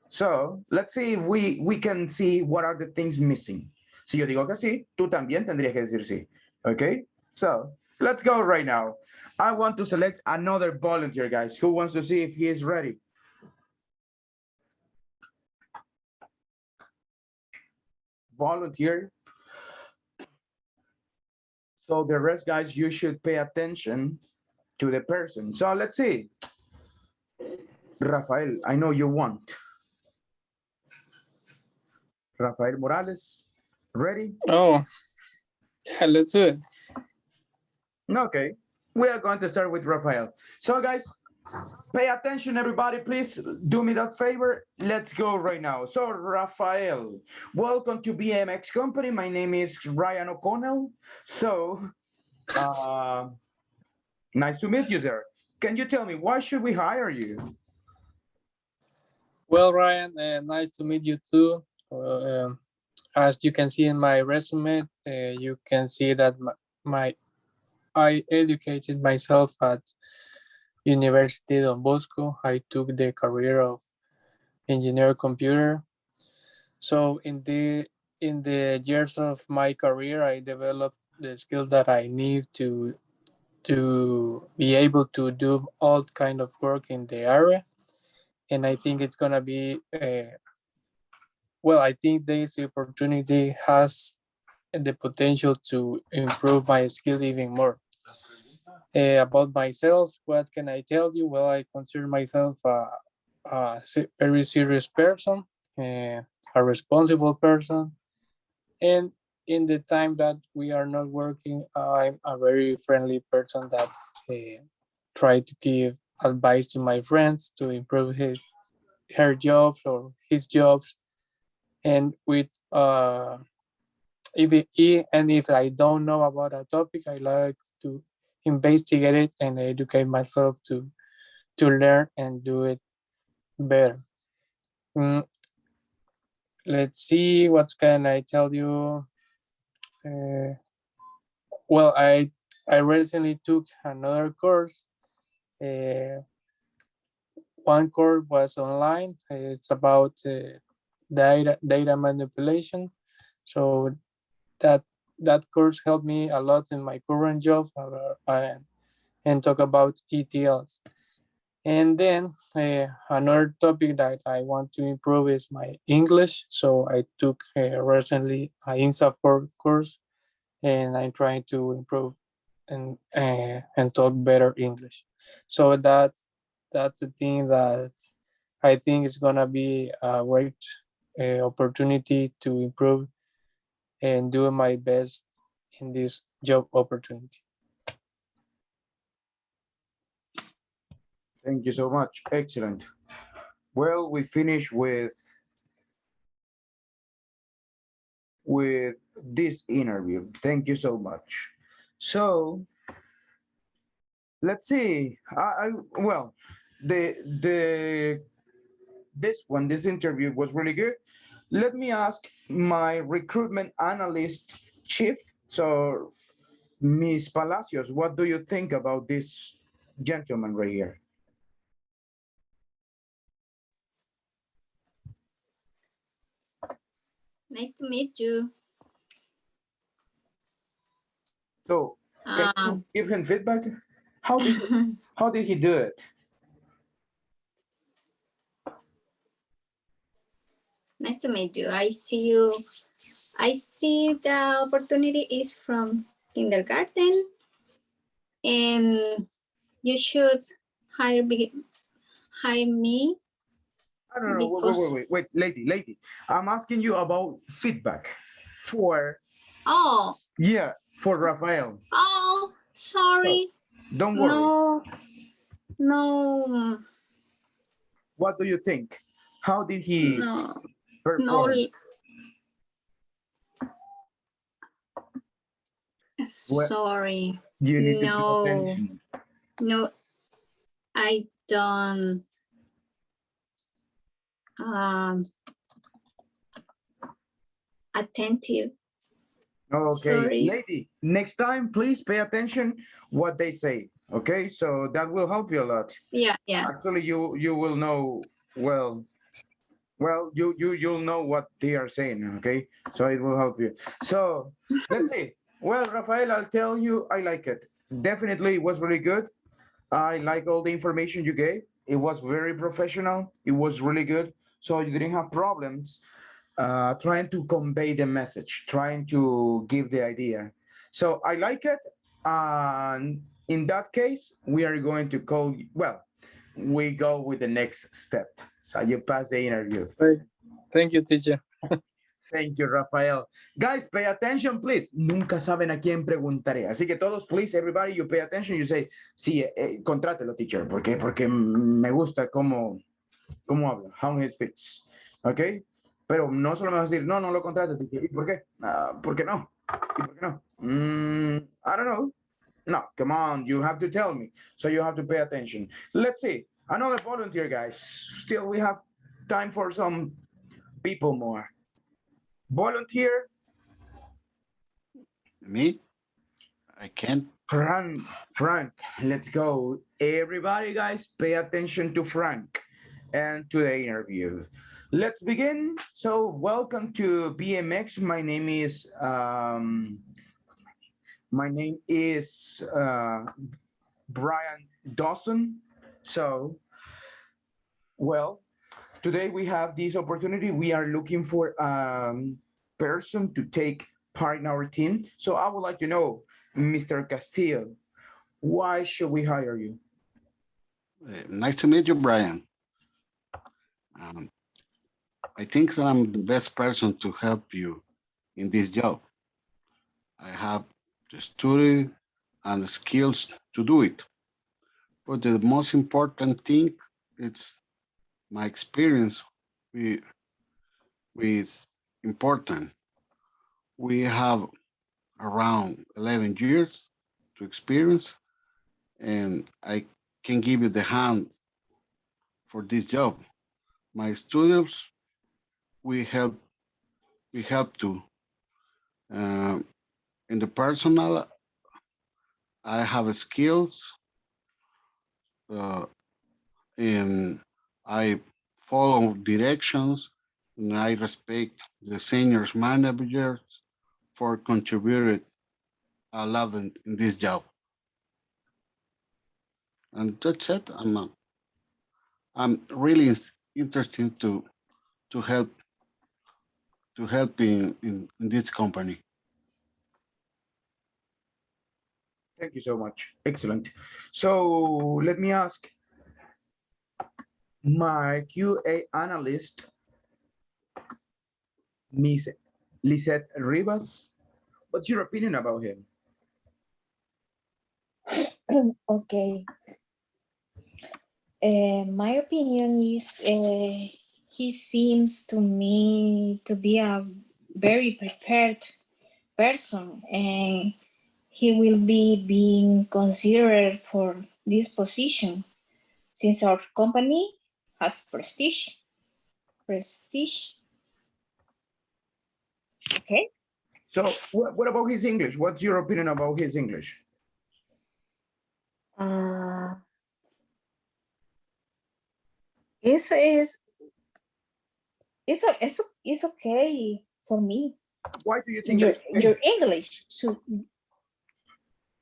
So, let's see if we can see what are the things missing. Si yo digo que sí, tú también tendrías que decir sí. Okay? So, let's go right now. I want to select another volunteer, guys. Who wants to see if he is ready? Volunteer. So the rest, guys, you should pay attention to the person. So let's see. Rafael, I know you want. Rafael Morales, ready? Oh, yeah, let's do it. Okay, we are going to start with Rafael. So guys, pay attention, everybody, please do me that favor. Let's go right now. So Rafael, welcome to BMX Company. My name is Ryan O'Connell. So nice to meet you, sir. Can you tell me, why should we hire you? Well, Ryan, nice to meet you too. As you can see in my resume, you can see that I educated myself at University Don Bosco. I took the career of engineer computer. So in the years of my career, I developed the skills that I need to be able to do all kind of work in the area. And I think it's gonna be well, I think this opportunity has the potential to improve my skill even more. About myself, what can I tell you? Well, I consider myself a very serious person, a responsible person, and in the time that we are not working, I'm a very friendly person that try to give advice to my friends to improve her jobs or his jobs. And with if I don't know about a topic, I like to investigate it and educate myself to learn and do it better. Let's see, what can I tell you? Well, I recently took another course. one course was online. It's about data manipulation. So that course helped me a lot in my current job, and talk about ETLs. And then another topic that I want to improve is my English. So I took recently an INSA4 course, and I'm trying to improve and talk better English. So that's the thing that I think is gonna be a great opportunity to improve and do my best in this job opportunity. Thank you so much. Excellent. Well, we finish with this interview. Thank you so much. So let's see. Well, this interview was really good. Let me ask my recruitment analyst chief. So, Ms. Palacios, what do you think about this gentleman right here? Nice to meet you. So, can you give him feedback? How did he do it? Nice to meet you. I see you. I see the opportunity is from kindergarten, and you should hire me. No, wait, lady. I'm asking you about feedback for. Oh. Yeah, for Rafael. Oh, sorry. So, don't worry. No. What do you think? How did he perform? No. Sorry. You need to pay attention. No, I don't. Attentive. Okay, Sorry. lady, next time, please pay attention what they say. Okay, so that will help you a lot. Yeah. Actually, you will know well, you'll know what they are saying. Okay, so it will help you. So let's see. Well, Rafael, I'll tell you, I like it. Definitely, it was really good. I like all the information you gave. It was very professional. It was really good. So you didn't have problems trying to convey the message, trying to give the idea. So I like it. And in that case, we are going to call, well, we go with the next step. So you pass the interview. Right. Thank you, teacher. Thank you, Rafael. Guys, pay attention, please. Nunca saben a quién preguntaré. Así que todos, please, everybody, you pay attention. You say, sí, contrátelo, teacher. ¿Por qué? Porque me gusta cómo habla, how he speaks. ¿Ok? Pero no solo me vas a decir, no lo contrates, teacher. ¿Y por qué? ¿Por qué no? ¿Y por qué no? I don't know. No, come on, you have to tell me. So you have to pay attention. Let's see. Another volunteer, guys. Still, we have time for some people more. Volunteer. Me? I can't. Frank, let's go. Everybody, guys, pay attention to Frank and to the interview. Let's begin. So welcome to BMX. My name is Brian Dawson. So, well, today we have this opportunity. We are looking for a person to take part in our team. So I would like to know, Mr. Castillo, why should we hire you? Nice to meet you, Brian. I think that I'm the best person to help you in this job. I have the study and the skills to do it. But the most important thing is my experience with important. We have around 11 years to experience, and I can give you the hand for this job. My students, we help to. In the personal, I have skills in I follow directions and I respect the seniors managers for contributing a lot in this job. And that's it. I'm really interested to help in this company. Thank you so much. Excellent. So let me ask my QA analyst, Miss Lisette Rivas. What's your opinion about him? Okay. My opinion is he seems to me to be a very prepared person, and he will be being considered for this position since our company has prestige. Prestige. Okay. So what about his English? What's your opinion about his English? It's okay for me. Why do you think your, that it's okay? your English? So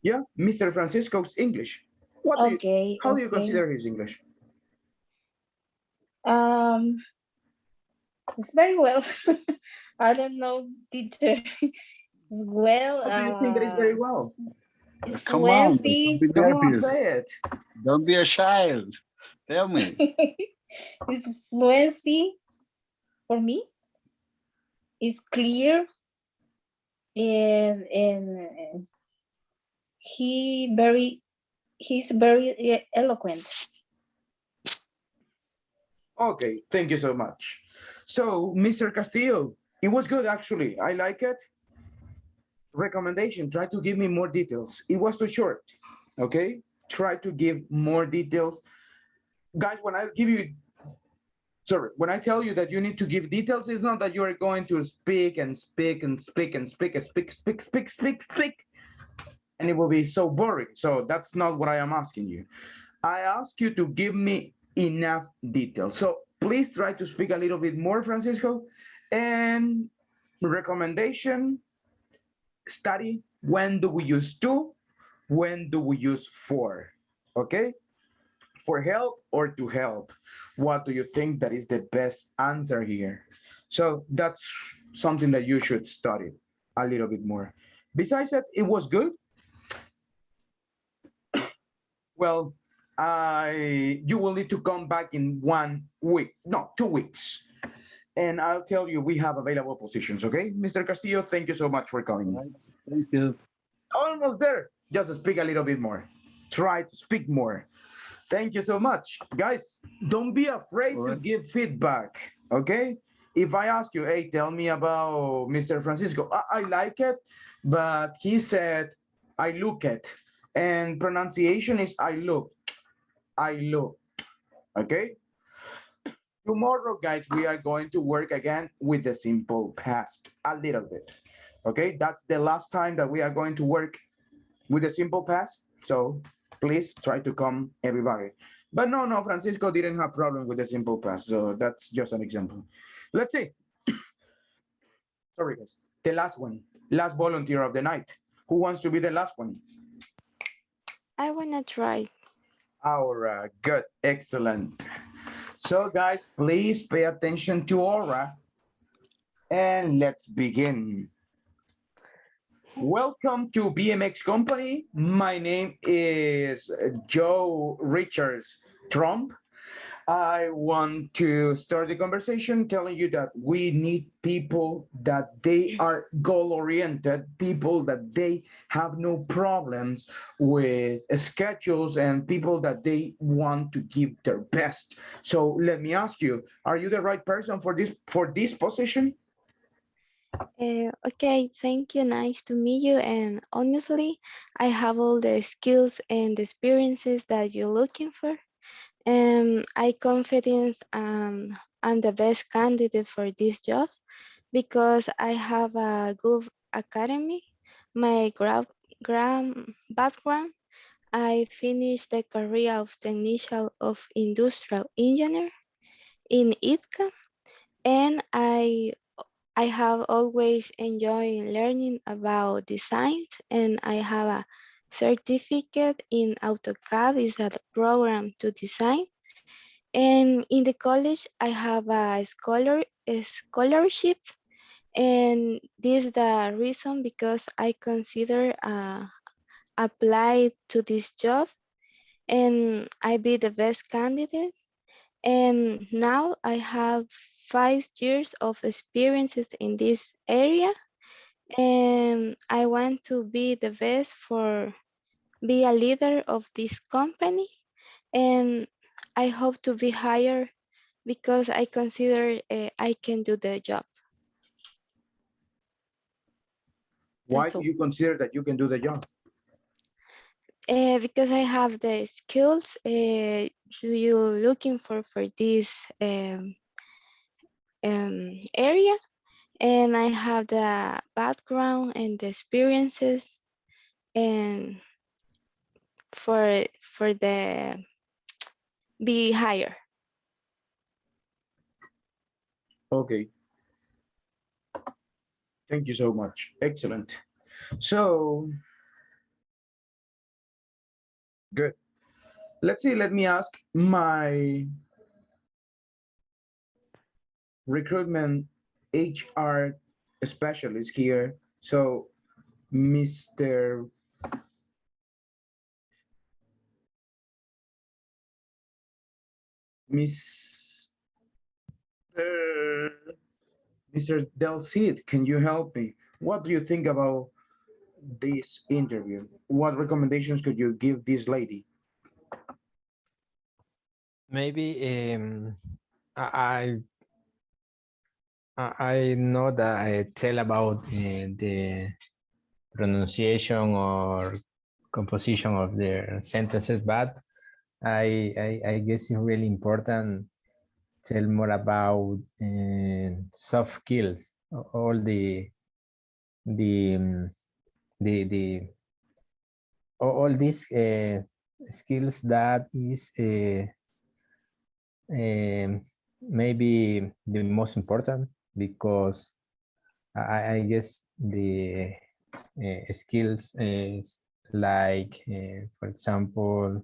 Yeah, Mr. Francisco's English. okay. How do you okay. consider his English? It's very well. I don't know, teacher. It's well. How do you think that is very well? It's Come on, fluency. don't be Come on, nervous. say it. Don't be a child. Tell me. It's fluency for me. It's clear, and he's very eloquent. Okay, thank you so much. So, Mr. Castillo, it was good actually. I like it. Recommendation, try to give me more details. It was too short, okay? Try to give more details. Guys, when I tell you that you need to give details, it's not that you are going to speak and speak and speak and speak and speak, and it will be so boring. So that's not what I am asking you. I ask you to give me enough detail. So please try to speak a little bit more, Francisco. And recommendation, study, when do we use to? When do we use for? Okay? For help or to help? What do you think that is the best answer here? So that's something that you should study a little bit more. Besides that, it was good. Well, you will need to come back in 1 week, no, 2 weeks. And I'll tell you, we have available positions, okay? Mr. Castillo, thank you so much for coming. Thank you. Almost there. Just speak a little bit more. Try to speak more. Thank you so much. Guys, don't be afraid to give feedback, okay? If I ask you, hey, tell me about Mr. Francisco, I like it, but he said, I look it. And pronunciation is I look, okay? Tomorrow, guys, we are going to work again with the simple past, a little bit, okay? That's the last time that we are going to work with the simple past, so please try to come, everybody. But no, Francisco didn't have problem with the simple past, so that's just an example. Let's see. Sorry, guys. The last one, last volunteer of the night. Who wants to be the last one? I wanna try. Aura, good, excellent. So guys, please pay attention to Aura and let's begin. Welcome to BMX Company. My name is Joe Richards Trump. I want to start the conversation telling you that we need people that they are goal-oriented, people that they have no problems with schedules, and people that they want to give their best. So let me ask you, are you the right person for this position? Okay, thank you. Nice to meet you. And honestly, I have all the skills and experiences that you're looking for. I confidence I'm the best candidate for this job because I have a good academy. My background, I finished the career of technician of industrial engineer. in ITCA, and I have always enjoyed learning about design, and I have a certificate in AutoCAD is a program to design. And in the college, I have a scholarship, and this is the reason because I consider apply to this job, and I be the best candidate. And now I have 5 years of experiences in this area, and I want to be the best for be a leader of this company, and I hope to be hired because I consider I can do the job. Why That's do all. you consider that you can do the job? Because I have the skills you looking for this area, and I have the background and the experiences, and for the be higher. Okay. Thank you so much. Excellent. So, good. Let's see, let me ask my recruitment HR specialist here. So, Mr. Miss Mr. Del Cid, can you help me? What do you think about this interview? What recommendations could you give this lady? Maybe I I know that I tell about the pronunciation or composition of their sentences, but I guess it's really important tell more about soft skills, all the all these skills that is maybe the most important, because I guess the skills is like, for example,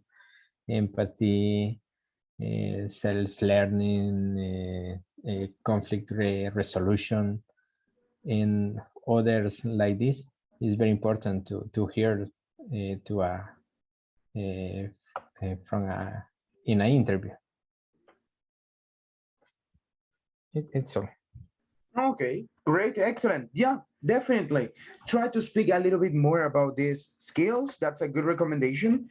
empathy, self-learning, conflict resolution, and others like this. Is very important to hear to from in an interview. It's all. Okay, great, excellent. Yeah, definitely. Try to speak a little bit more about these skills. That's a good recommendation.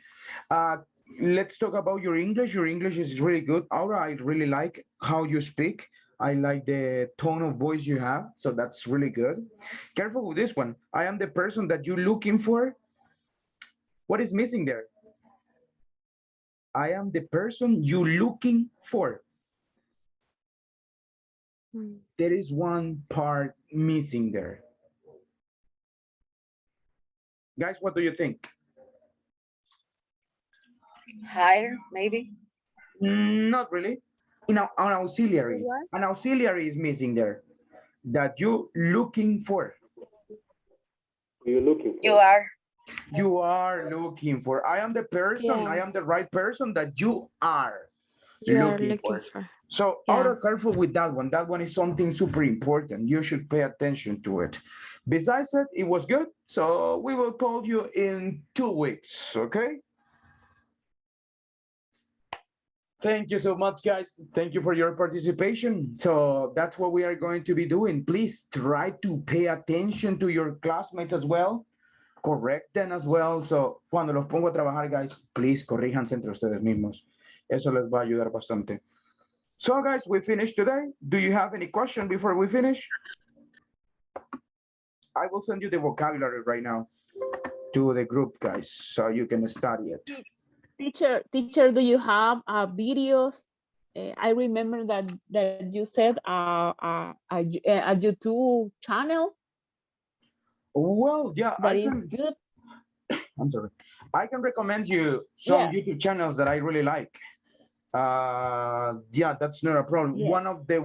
Let's talk about your English. Your English is really good. Aura, I really like how you speak. I like the tone of voice you have. So that's really good. Careful with this one. I am the person that you're looking for. What is missing there? I am the person you're looking for. There is one part missing there. Guys, what do you think? Higher, maybe. Not really. You know, an auxiliary. An auxiliary is missing there. That you looking for. You're looking for. You are. You are looking for. I am the person. Yeah. I am the right person that you are You are looking looking for. for. So, Yeah. careful with that one. That one is something super important. You should pay attention to it. Besides that, it was good. So we will call you in 2 weeks. Okay. Thank you so much, guys. Thank you for your participation. So that's what we are going to be doing. Please try to pay attention to your classmates as well. Correct them as well. So cuando los pongo a trabajar, guys, please corríjanse entre ustedes mismos. Eso les va a ayudar bastante. So, guys, we finished today. Do you have any question before we finish? I will send you the vocabulary right now to the group, guys, so you can study it. Teacher, do you have videos? I remember that you said a YouTube channel. Well, yeah, that is good. I'm sorry. I can recommend you some YouTube channels that I really like. Yeah, that's not a problem. Yeah. One of the,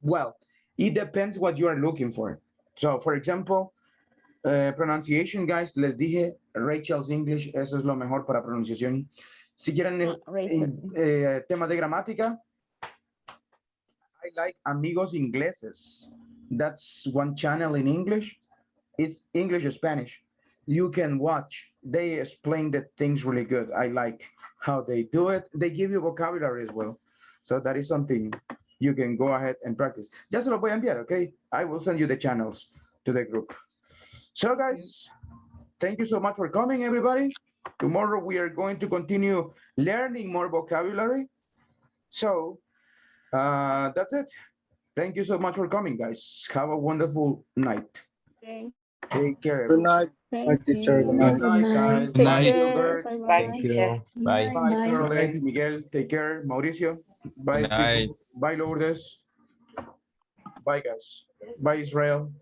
well, it depends what you are looking for. So, for example, pronunciation, guys, les dije, Rachel's English, eso es lo mejor para pronunciación. Si quieren temas de gramática, I like Amigos Ingleses. That's one channel in English. It's English or Spanish. You can watch. They explain the things really good. I like how they do it. They give you vocabulary as well. So that is something you can go ahead and practice. Ya se lo voy a enviar, okay? I will send you the channels to the group. So guys, thank you so much for coming, everybody. Tomorrow we are going to continue learning more vocabulary. So that's it. Thank you so much for coming, guys. Have a wonderful night. Take care. Good night. Bye, teacher. Good night. Good night, guys. Good Bye, night. Gilbert. Bye, Thank teacher. you. Bye. Bye, Bye. Caroline. Miguel, take care. Mauricio. Bye. Good night. Bye, Lourdes. Bye, guys. Bye, Israel.